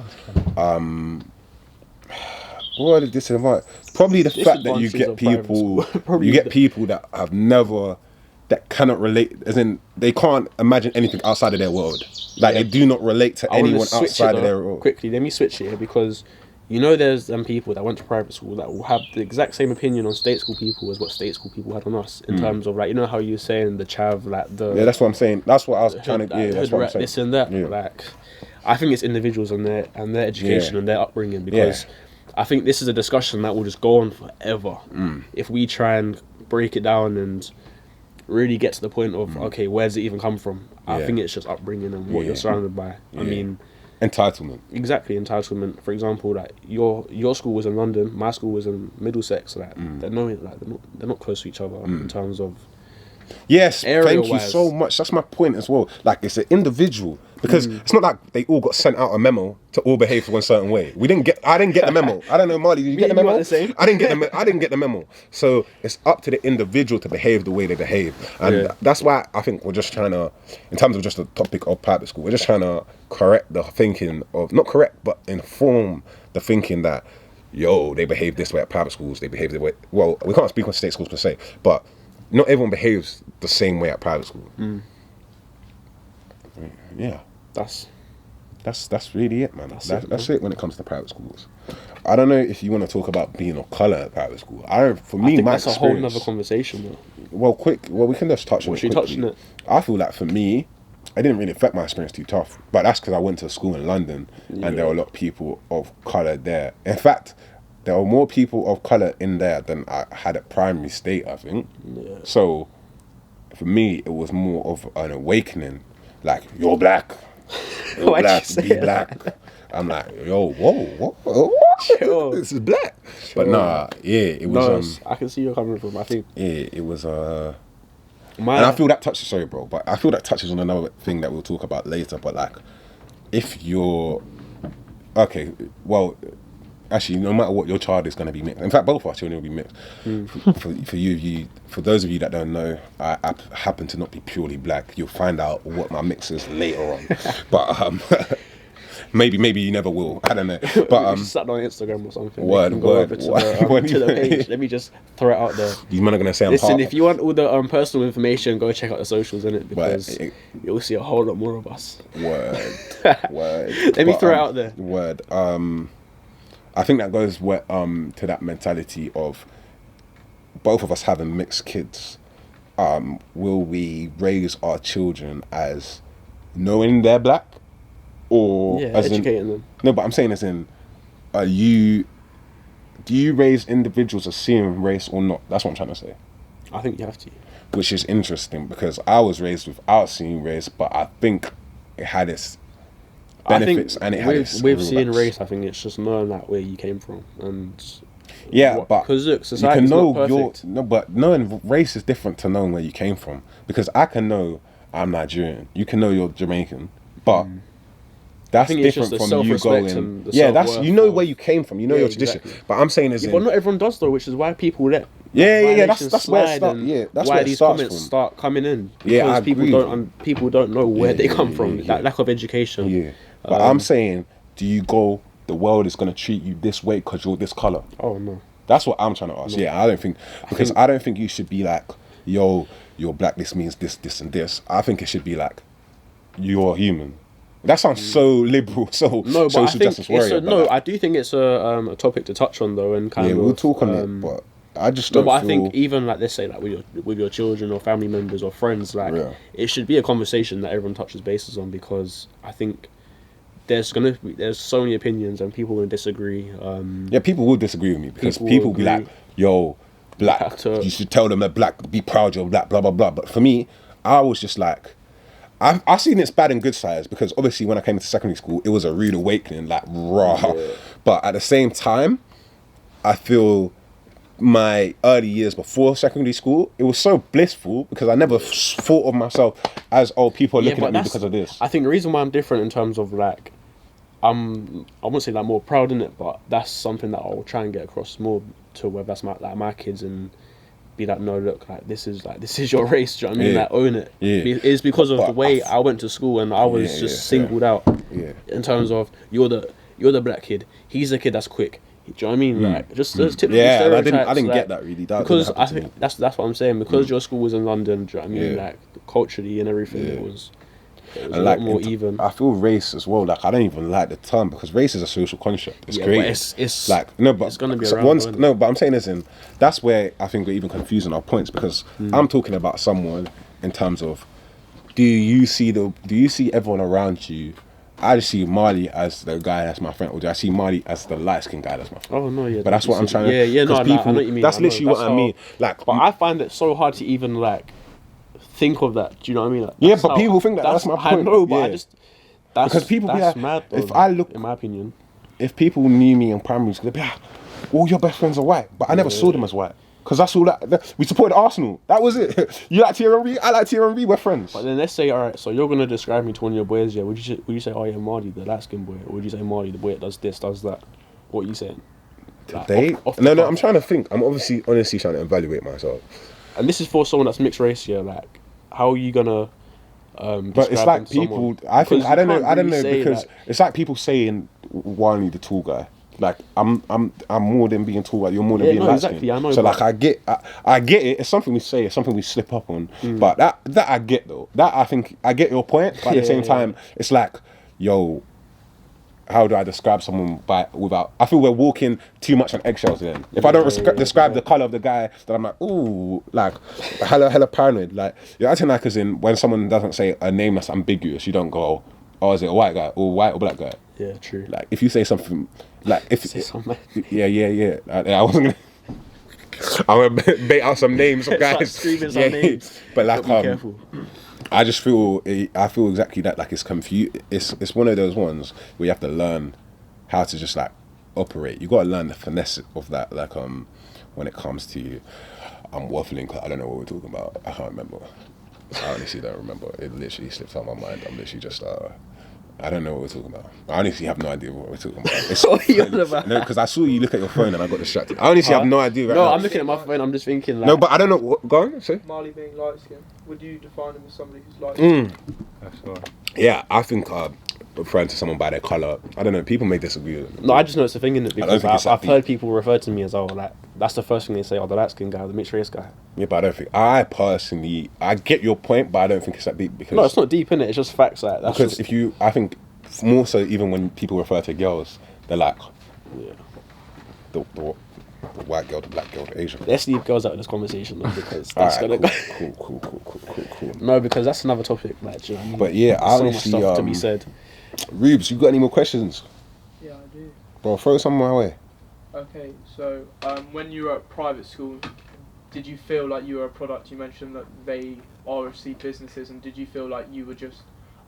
what are the disadvantages? Probably the fact that you get people that have never. That cannot relate, as in they can't imagine anything outside of their world. Like they do not relate to anyone outside of their world. Quickly, let me switch it here, because you know there's people that went to private school that will have the exact same opinion on state school people as what state school people had on us in terms of like, you know how you were saying the chav, like the that's what I'm saying. That's what I was trying to. That's what I'm saying. This and that. Yeah. Like, I think it's individuals and their education and their upbringing, because I think this is a discussion that will just go on forever if we try and break it down and really get to the point of okay, where's it even come from? I think it's just upbringing and what you're surrounded by. I mean, entitlement. Exactly, entitlement. For example, like your school was in London, my school was in Middlesex. Like they're not close to each other in terms of. Yes, thank you so much. That's my point as well. Like it's an individual, because it's not like they all got sent out a memo to all behave for one certain way. I didn't get the memo. I don't know, Marley, did you get the memo? I didn't get the memo. So it's up to the individual to behave the way they behave, and that's why I think we're just trying to, in terms of just the topic of private school, we're just trying to correct the thinking of, not correct, but inform the thinking that they behave this way at private schools. They behave the way. Well, we can't speak on state schools per se, but. Not everyone behaves the same way at private school. Yeah, that's really it, man. That's it when it comes to private schools. I don't know if you want to talk about being of colour at private school. I think that's a whole other conversation, though. Well, we can just touch on it quickly. I feel like for me, it didn't really affect my experience too tough, but that's because I went to school in London and there were a lot of people of colour there. In fact, there were more people of colour in there than I had at primary state, I think. Yeah. So, for me, it was more of an awakening. Like, you're black. You're black, be black. I'm like, what? Sure. This is black. Sure. But nah, it was... I can see you're coming from, I think... Yeah, it was... And I feel that touches... Sorry, bro. But I feel that touches on another thing that we'll talk about later. But, like, if you're... Okay, well... Actually, no matter what, your child is going to be mixed. In fact, both our children will be mixed. For those of you that don't know, I happen to not be purely black. You'll find out what my mix is later on. But maybe you never will. I don't know. But just sat on Instagram or something. Word. To the page. Let me just throw it out there. These men are going to say, listen, if you want all the personal information, go check out the socials, innit? Because you'll see a whole lot more of us. Word. Let me throw it out there. Word. I think that goes to that mentality of both of us having mixed kids. Will we raise our children as knowing they're black, or as educating them? No, but I'm saying as in, do you raise individuals as seeing race or not? That's what I'm trying to say. I think you have to. Which is interesting, because I was raised without seeing race, but I think it had its benefits, and it has with seeing race. I think it's just knowing that where you came from, and but because look, society's not perfect. But knowing race is different to knowing where you came from, because I can know I'm Nigerian, you can know you're Jamaican, but That's think it's different just the from you self-respect going. and the Yeah, that's self-worth you know of- where you came from. You know Yeah, your tradition. exactly. But I'm saying is Yeah, in, but not everyone does though, which is why people let Yeah, violations that's where it slide start- and yeah, that's why where it these starts comments from. start coming in. Yeah, Because I people agree don't with people don't know where Yeah, they yeah, come yeah, from. yeah. That lack of education. Yeah, but I'm saying, do you go? The world is gonna treat you this way because you're this color. Oh no. That's what I'm trying to ask. Yeah, I don't think because I don't think you should be like, yo, you're black. This means this, this, and this. I think it should be like, you're human. That sounds so liberal, so No, but social I think justice warrior. no. But I do think it's a topic to touch on though, and kind yeah, of. we'll talk on it. But I just No, don't but feel. I think even like let's say like with your children or family members or friends, like Yeah. it should be a conversation that everyone touches bases on because I think there's so many opinions and people will disagree. Yeah, people will disagree with me because People people will be like, agree. yo, black, have to- you should tell them they're black, be proud you're black, blah, blah, blah. But for me, I was just like, I've seen its bad and good sides because obviously when I came into secondary school, it was a rude awakening, like, raw. Yeah. But at the same time, I feel my early years before secondary school, it was so blissful because I never thought of myself as, oh, people are looking but at me that's- because of this. I think the reason why I'm different in terms of like I won't say like more proud in it, but that's something that I'll try and get across more to whether that's my kids and be like, no, look, like this is your race. Do you know what I mean? Yeah. Like own it. Yeah. It's because of But the way I went to school and I was Yeah, just yeah, singled out. Yeah. In terms of you're the black kid. He's the kid that's quick. Do you know what I mean? Like just those typical Yeah, and stereotypes. I didn't like, get that really. That because didn't I happen to think me. that's what I'm saying. Because your school was in London, do you know what I mean? Yeah. Like culturally and everything, it Yeah. was a And lot like more even. I feel race as well. Like I don't even like the term because race is a social construct. It's Yeah, created. but it's like no, but it's gonna be so around, once won't it? no, but I'm saying this in that's where I think we're even confusing our points because Hmm. I'm talking about someone in terms of do you see everyone around you? I just see Marley as the guy that's my friend, or do I see Marley as the light skinned guy that's my friend? Oh no, yeah. But that's what I'm trying to. Yeah, no, 'cause no, I people- know what you mean. That's I know, literally what I how- mean. Like, But I find it so hard to even like think of that. Do you know what I mean? Like, Yeah, that's but people think that, that's my I point, know, but I yeah. just that's Because people be that's like, mad. if though, I look- in my opinion, if people knew me in primary school, they'd be like, all your best friends are white, but I never saw them as white. Because that's all that we supported Arsenal. That was it. You like Thierry, I like Thierry, we're friends. but then let's say, all right, so you're gonna describe me to one of your boys, yeah? Would you say, oh yeah, Marty, the light skinned boy, or would you say Marty, the boy that does this, does that? What are you saying? Like, off the No, cuff. I'm trying to think. I'm honestly trying to evaluate myself. And this is for someone that's mixed race, yeah. Like, how are you gonna? But it's describe like them to people. someone? I think Because I don't you know. can't I don't really know say, because like- it's like people saying Wani the tall guy. Like I'm more than being tall. Like you're more than Yeah, being no, light exactly, skinned. I know, So but- like I get it. It's something we say. It's something we slip up on. But that I get though. That I think I get your point. But at the same Yeah. time, it's like, yo, how do I describe someone without? I feel we're walking too much on eggshells. Then if I don't describe the color of the guy, then I'm like, ooh, like hella paranoid. Like you're acting like as in when someone doesn't say a name that's ambiguous, you don't go, oh, is it a white guy or white or black guy? Yeah, true. Like if you say something, like if Say something. yeah. I wasn't gonna. I'm gonna bait out some names of Start guys. screaming some names. But like, Be careful. I just feel exactly that. Like it's confused. It's one of those ones where you have to learn how to just like operate. You got to learn the finesse of that. Like when it comes to I'm waffling. 'Cause I don't know what we're talking about. I can't remember. I honestly don't remember. It literally slipped out of my mind. I'm literally just I don't know what we're talking about. I honestly have no idea what we're talking about. What are you on about? No, because I saw you look at your phone and I got distracted. I honestly have no idea right No, now. I'm looking at my phone. I'm just thinking. Like, No, but I don't know. Go on, say. Marley being light skinned, would you define him as somebody who's light Mm. skinned? Yeah, I think referring to someone by their colour, I don't know, people may disagree with it. No, I just know it's a thing in it don't because think it's that I've deep. heard people refer to me as like that's the first thing they say. Oh, the light skin guy, the mixed race guy. Yeah, but I don't think, I personally, I get your point, but I don't think it's that deep because, No, it's not deep in it. It's just facts. Like that's because just, if you, I think more so even when people refer to girls, they're like, yeah. the white girl, the black girl, the Asian girl. Let's leave girls out of this conversation though, because All that's right, gonna cool. No, because that's another topic. Like, do you know what I mean? But yeah, There's so much honestly, stuff to be said. Rubes, you got any more questions? Yeah, I do. Bro, throw some my way. Okay, so when you were at private school, did you feel like you were a product? You mentioned that they are received businesses, and did you feel like you were just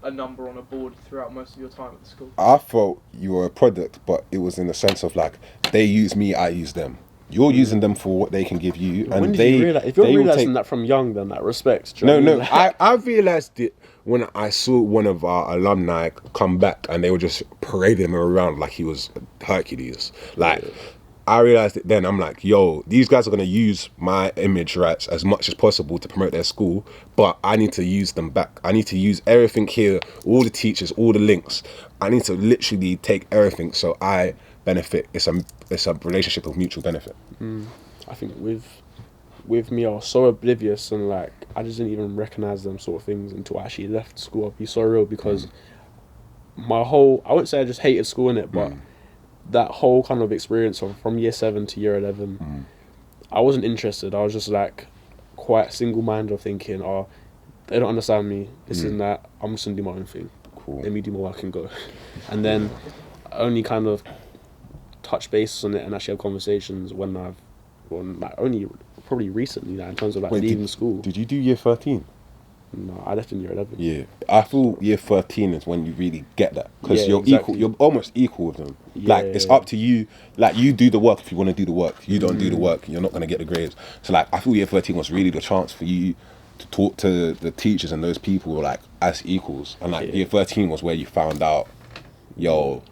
a number on a board throughout most of your time at the school? I felt you were a product, but it was in the sense of like, they use me, I use them. You're using them for what they can give you, and When did they you realize, if you're they will realizing take. that from young, then that respect. Do you No, know no. what I mean? I realized it when I saw one of our alumni come back, and they were just parading him around like he was Hercules. Like, I realized it then. I'm like, yo, these guys are gonna use my image rights as much as possible to promote their school, but I need to use them back. I need to use everything here, all the teachers, all the links. I need to literally take everything so I benefit. It's a relationship of mutual benefit. I think with me, I was so oblivious and like I just didn't even recognize them sort of things until I actually left school. I'll be so real because my whole, I wouldn't say I just hated school in it, but that whole kind of experience from year 7 to year 11, I wasn't interested. I was just like quite single-minded of thinking, oh, they don't understand me, this and that, I'm just gonna do my own thing. Cool. Let me do my work and go. And then I only kind of touch base on it and actually have conversations when like only probably recently, like, in terms of like leaving school. Did you do year 13? No, I left in year 11. Yeah, I feel year 13 is when you really get that, because Yeah, you're exactly. equal. You're almost equal with them. Yeah, Like, it's yeah. up to you. Like, you do the work if you want to do the work. You don't do the work, you're not gonna get the grades. So like, I feel year 13 was really the chance for you to talk to the teachers and those people like as equals. And like, year 13 was where you found out, yo,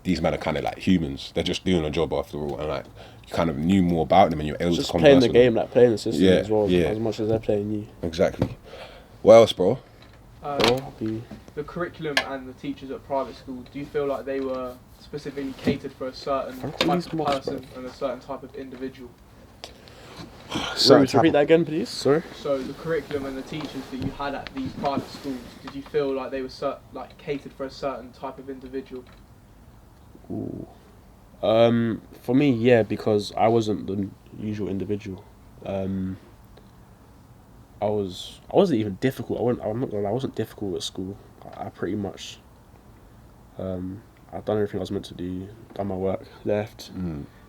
these men are kind of like humans. They're just doing a job after all, and like, you kind of knew more about them and you're able Just to converse playing the with game, them. like playing the system Yeah, as well, yeah. as much as they're playing you. Exactly. What else, bro? The curriculum and the teachers at private schools, do you feel like they were specifically catered for a certain type of person and a certain type of individual? Sorry, repeat that again, please. Sorry. So the curriculum and the teachers that you had at these private schools, did you feel like they were catered for a certain type of individual? Ooh. For me, yeah, because I wasn't the usual individual. I wasn't even difficult. I'm not gonna lie, I wasn't difficult at school. I pretty much, I've done everything I was meant to do. Done my work, left.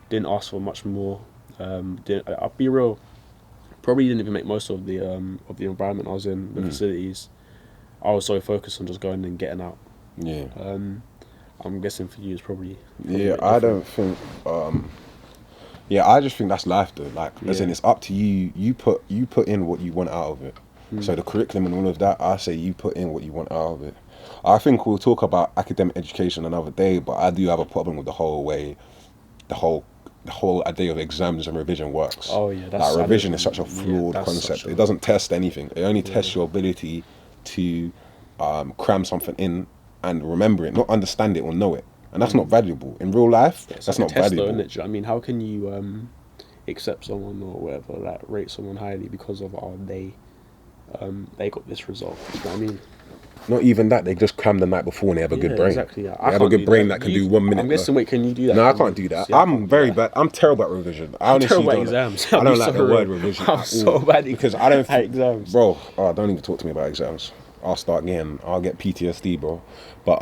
Didn't ask for much more. I'll be real. Probably didn't even make most of the environment I was in, the facilities. I was so focused on just going and getting out. Yeah. I'm guessing for you it's probably Yeah, I don't think. Yeah, I just think that's life though. Like, as in, it's up to you. You put in what you want out of it. So the curriculum and all of that, I say you put in what you want out of it. I think we'll talk about academic education another day, but I do have a problem with the whole way, the whole idea of exams and revision works. Oh yeah, like, revision is such a flawed concept. It doesn't test anything. It only tests your ability to cram something in and remember it, not understand it or know it. And that's not valuable. In real life, that's like not valuable. Though, isn't it? I mean, how can you accept someone or whatever, like rate someone highly because of they got this result? You know what I mean? Not even that, they just cram the night before and they have a good brain. Exactly. Yeah. They have a good brain that can do 1 minute. I'm guessing, wait, can you do that? No, I can't do that. I'm very bad. I'm terrible at revision. I'm terrible at exams. I don't like the word revision. I'm so bad because I don't at exams. Bro, don't even talk to me about exams. I'll get PTSD, bro. But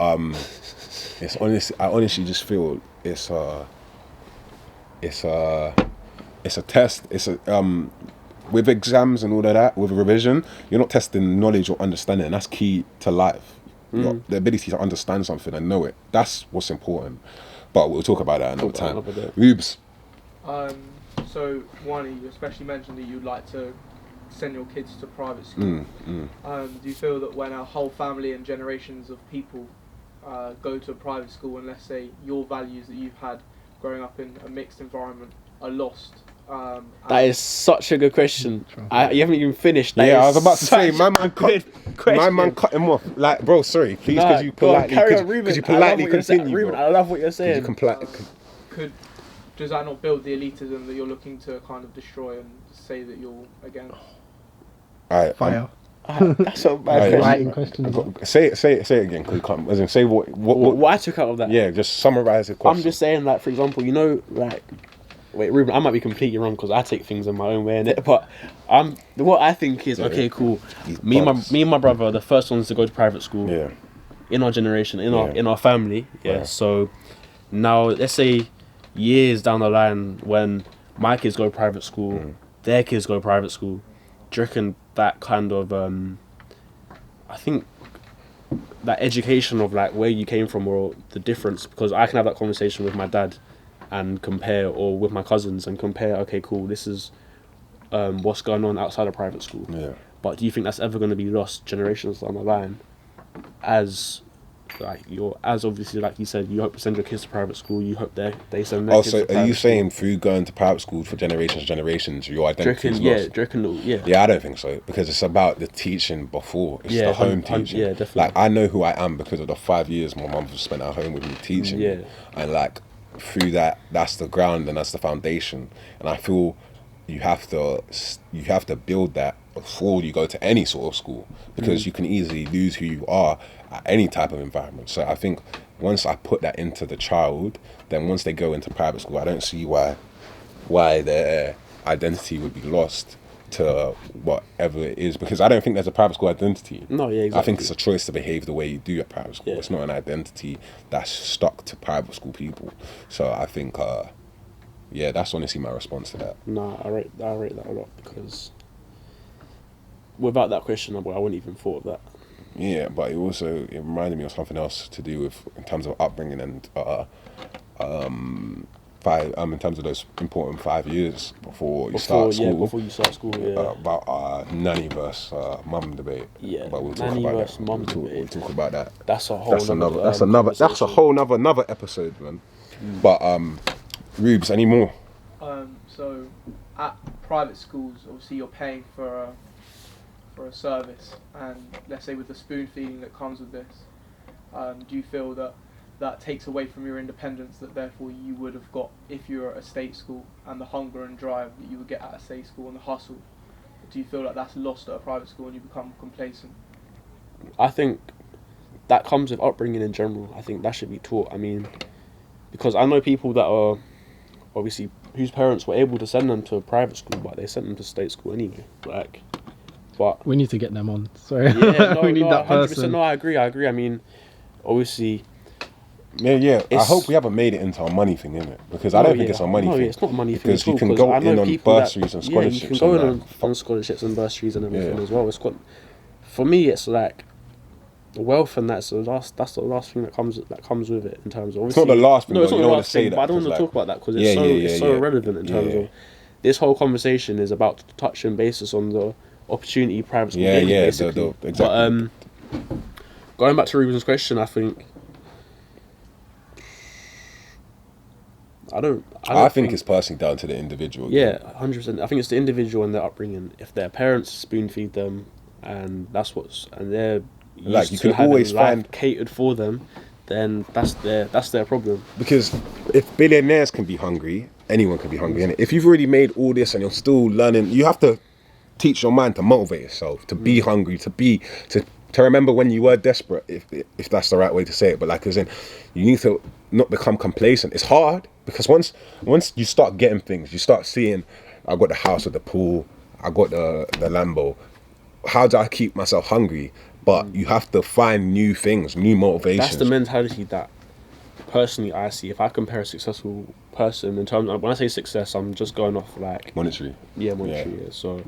it's honestly, I honestly just feel it's a test. It's a with exams and all of that, with revision, you're not testing knowledge or understanding, and that's key to life. The ability to understand something and know it. That's what's important. But we'll talk about that another time. Rubes. So, Wani, you especially mentioned that you'd like to send your kids to private school. Do you feel that when a whole family and generations of people go to a private school, and let's say your values that you've had growing up in a mixed environment are lost? That is such a good question. You haven't even finished. I was about to say, my man cut him off. Like, bro, sorry, please, because you politely continue. Ruben, I love what you're saying. Does that not build the elitism that you're looking to kind of destroy and say that you're against? Alright, Fire. That's a bad question. Say it again, because you can't. As in, say what I took out of that. Yeah, just summarize the question. I'm just saying, like, for example, you know, like, wait, Ruben, I might be completely wrong because I take things in my own way, innit? But what I think is, okay, cool. Me and my brother are the first ones to go to private school. Yeah. In our generation, in our family. Yeah. So now, let's say years down the line, when my kids go to private school, their kids go to private school, do you reckon that kind of I think that education of like where you came from or the difference, because I can have that conversation with my dad and compare, or with my cousins and compare, okay, cool, this is what's going on outside of private school. Yeah. But do you think that's ever going to be lost generations down the line? As obviously, like you said, you hope to send your kids to private school. You hope they send their kids to private are you school. saying through going to private school for generations, your identity is lost? Yeah. Yeah, I don't think so, because it's about the teaching before. It's the home teaching. Yeah, definitely. Like, I know who I am because of the 5 years my mum spent at home with me teaching me. And like, through that, that's the ground and that's the foundation. And I feel you have to build that before you go to any sort of school, because you can easily lose who you are at any type of environment. So I think once I put that into the child, then once they go into private school, I don't see why their identity would be lost to whatever it is, because I don't think there's a private school identity. No, yeah, exactly. I think it's a choice to behave the way you do at private school. Yeah. It's not an identity that's stuck to private school people. So I think that's honestly my response to that. No, I rate that a lot, because without that question, I wouldn't even thought of that. Yeah, but it reminded me of something else to do with, in terms of upbringing and in terms of those important 5 years before you start school. Yeah, before you start school, yeah. About nanny versus mum debate. Yeah, but we'll talk nanny about versus that. mum We'll talk about that. That's a whole. That's a whole another episode, man. But Rubes, any more? So at private schools, obviously you're paying for a service, and let's say with the spoon feeding that comes with this, do you feel that takes away from your independence that therefore you would have got if you were at a state school, and the hunger and drive that you would get at a state school and the hustle? Do you feel like that's lost at a private school and you become complacent? I think that comes with upbringing in general. I think that should be taught. I mean, because I know people that are obviously whose parents were able to send them to a private school, but they sent them to state school anyway. But we need to get them on. Sorry. Yeah, no, we need that 100%. person. No, I agree. I mean, obviously. Yeah. I hope we haven't made it into a money thing, innit? Because I don't think it's a money thing. It's not a money thing. Because you can go in on bursaries and scholarships. Yeah, you can go in on scholarships and bursaries and everything as well. It's got, for me, it's like wealth, and that's the last thing that comes with it in terms of. It's not the last thing. No, it's not you the don't last say thing. that, But I don't want to talk about that because it's so irrelevant in terms of this whole conversation is about touching basis on the opportunity private school games, basically. Exactly. But going back to Ruben's question, I think I think it's personally down to the individual. Yeah, 100%. I think it's the individual and their upbringing. If their parents spoon feed them, and they're used you to can always life find catered for them, then that's their problem. Because if billionaires can be hungry, anyone can be hungry, innit? If you've already made all this and you're still learning, you have to teach your mind to motivate yourself, to be hungry, to remember when you were desperate, if that's the right way to say it. But like, as in, you need to not become complacent. It's hard, because once you start getting things, you start seeing, I got the house with the pool, I got the Lambo. How do I keep myself hungry? But you have to find new things, new motivations. That's the mentality that personally I see. If I compare a successful person in terms of, when I say success, I'm just going off like monetary. Yeah, monetary. Yeah. So,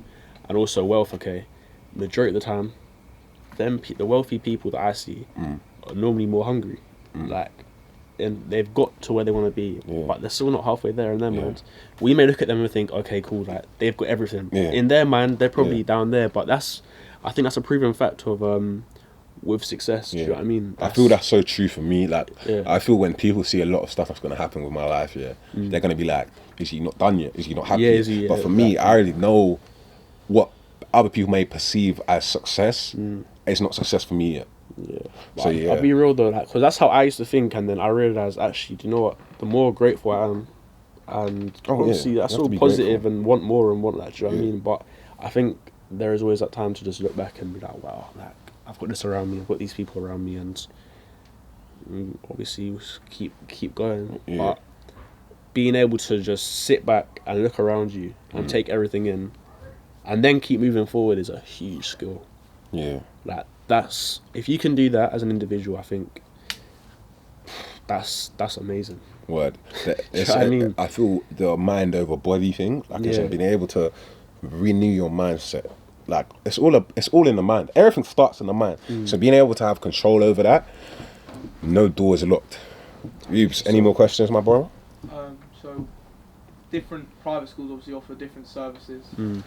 and also wealth. Okay, majority of the time, the wealthy people that I see are normally more hungry. And they've got to where they want to be, but they're still not halfway there in their minds. We may look at them and think, okay, cool, like they've got everything. In their mind, they're probably down there, but I think that's a proven fact of with success. Do you know what I mean? I feel that's so true for me. Like, I feel when people see a lot of stuff that's going to happen with my life, they're going to be like, is he not done yet? Is he not happy yet? But for me, I already know what other people may perceive as success. It's not success for me yet. Yeah. So I'll be real though, because that's how I used to think, and then I realised actually, do you know what? The more grateful I am, and obviously that's all positive and want more and want that. Do you know what I mean? But I think there is always that time to just look back and be like, wow, like I've got this around me, I've got these people around me, and obviously keep going. But being able to just sit back and look around you and take everything in, and then keep moving forward is a huge skill. Yeah. Like that's, if you can do that as an individual, I think that's amazing. Word. I feel the mind over body thing, like it's being able to renew your mindset. Like it's all in the mind. Everything starts in the mind. So being able to have control over that, no doors are locked. Reeves, any more questions, my brother? different private schools obviously offer different services, and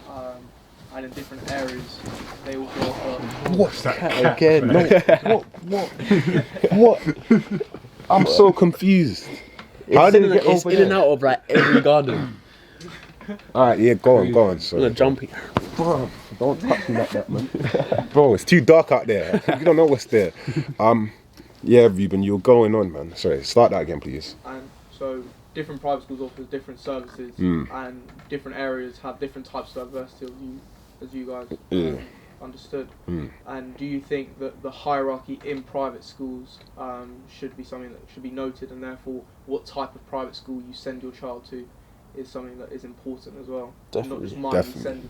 in different areas they also offer. What's that again? No, what? I'm so confused. How did it get it's over in and there? out of like every garden. Alright, yeah, go on. I'm Sorry. gonna jump here. Bro, don't touch me like that, man. Bro, it's too dark out there. You don't know what's there. Yeah, Ruben, you're going on, man. Sorry, start that again, please. And so different private schools offer different services, and different areas have different types of diversity of you, as you guys understood. And do you think that the hierarchy in private schools should be something that should be noted, and therefore what type of private school you send your child to is something that is important as well? Definitely. Not just mind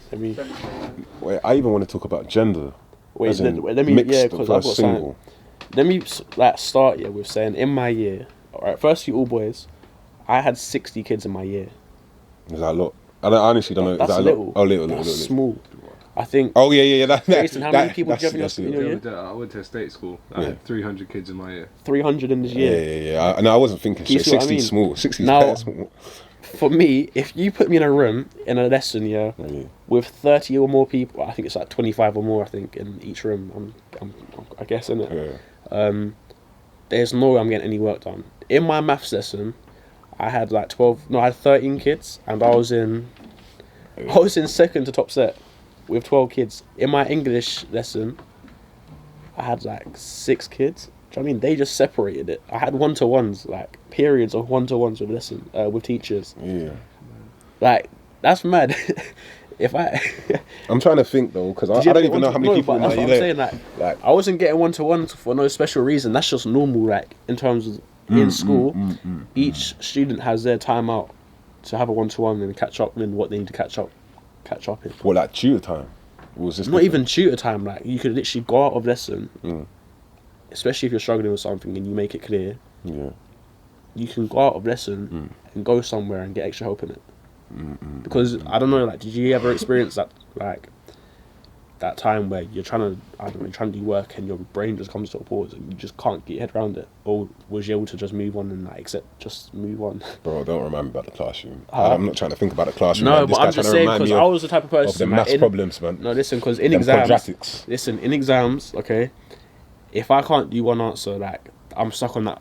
Wait, I even want to talk about gender. Wait, let me, mixed because I've got versus single. Let me like start with saying in my year, alright, firstly all boys, I had 60 kids in my year. Is that a lot? I honestly don't know. That's is that little. A lot? Oh, little. That's small. I think. Oh yeah. Jason, how many people do you have that's in your year? I went to a state school. I had 300 kids in my year. 300 in this year. Yeah. I wasn't thinking. Do you So see what I 60 mean? small. 60 Now- small. For me, if you put me in a room in a lesson, with 30 or more people, I think it's like 25 or more. I think in each room. I guess in it. Yeah. There's no way I'm getting any work done. In my maths lesson, I had like 13 kids, and I was in second to top set with 12 kids. In my English lesson, I had like 6 kids. Do you know what I mean? They just separated it. I had one-to-ones, like periods of one-to-ones with teachers. Yeah. Like, that's mad. I'm trying to think though, because I don't even know how many people. That's what I'm saying. Like, I wasn't getting one-to-ones for no special reason. That's just normal. Like in terms of in school, each student has their time out to have a one-to-one and catch up in what they need to catch up in. What, like tutor time? Or was this Not different? even tutor time. Like you could literally go out of lesson, especially if you're struggling with something and you make it clear. Yeah. You can go out of lesson and go somewhere and get extra help in it. Because I don't know, like, did you ever experience that, like, that time where you're trying to do work and your brain just comes to a pause and you just can't get your head around it, or was you able to just move on and like just move on? Bro, don't remind me about the classroom. I'm not trying to think about the classroom. No, man. This but I'm guy's just trying to saying remind because me I was the type of person of the like, maths problems, man. No, listen, because in Them exams, quadratics. okay, if I can't do one answer, like I'm stuck on that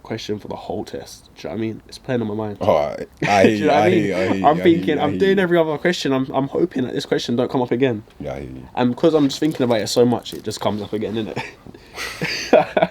question for the whole test. Do you know what I mean? It's playing on my mind. Oh, Do you know what I mean? I'm thinking, I'm doing every other question. I'm hoping that this question don't come up again. Yeah, I hear you. And because I'm just thinking about it so much, it just comes up again, innit?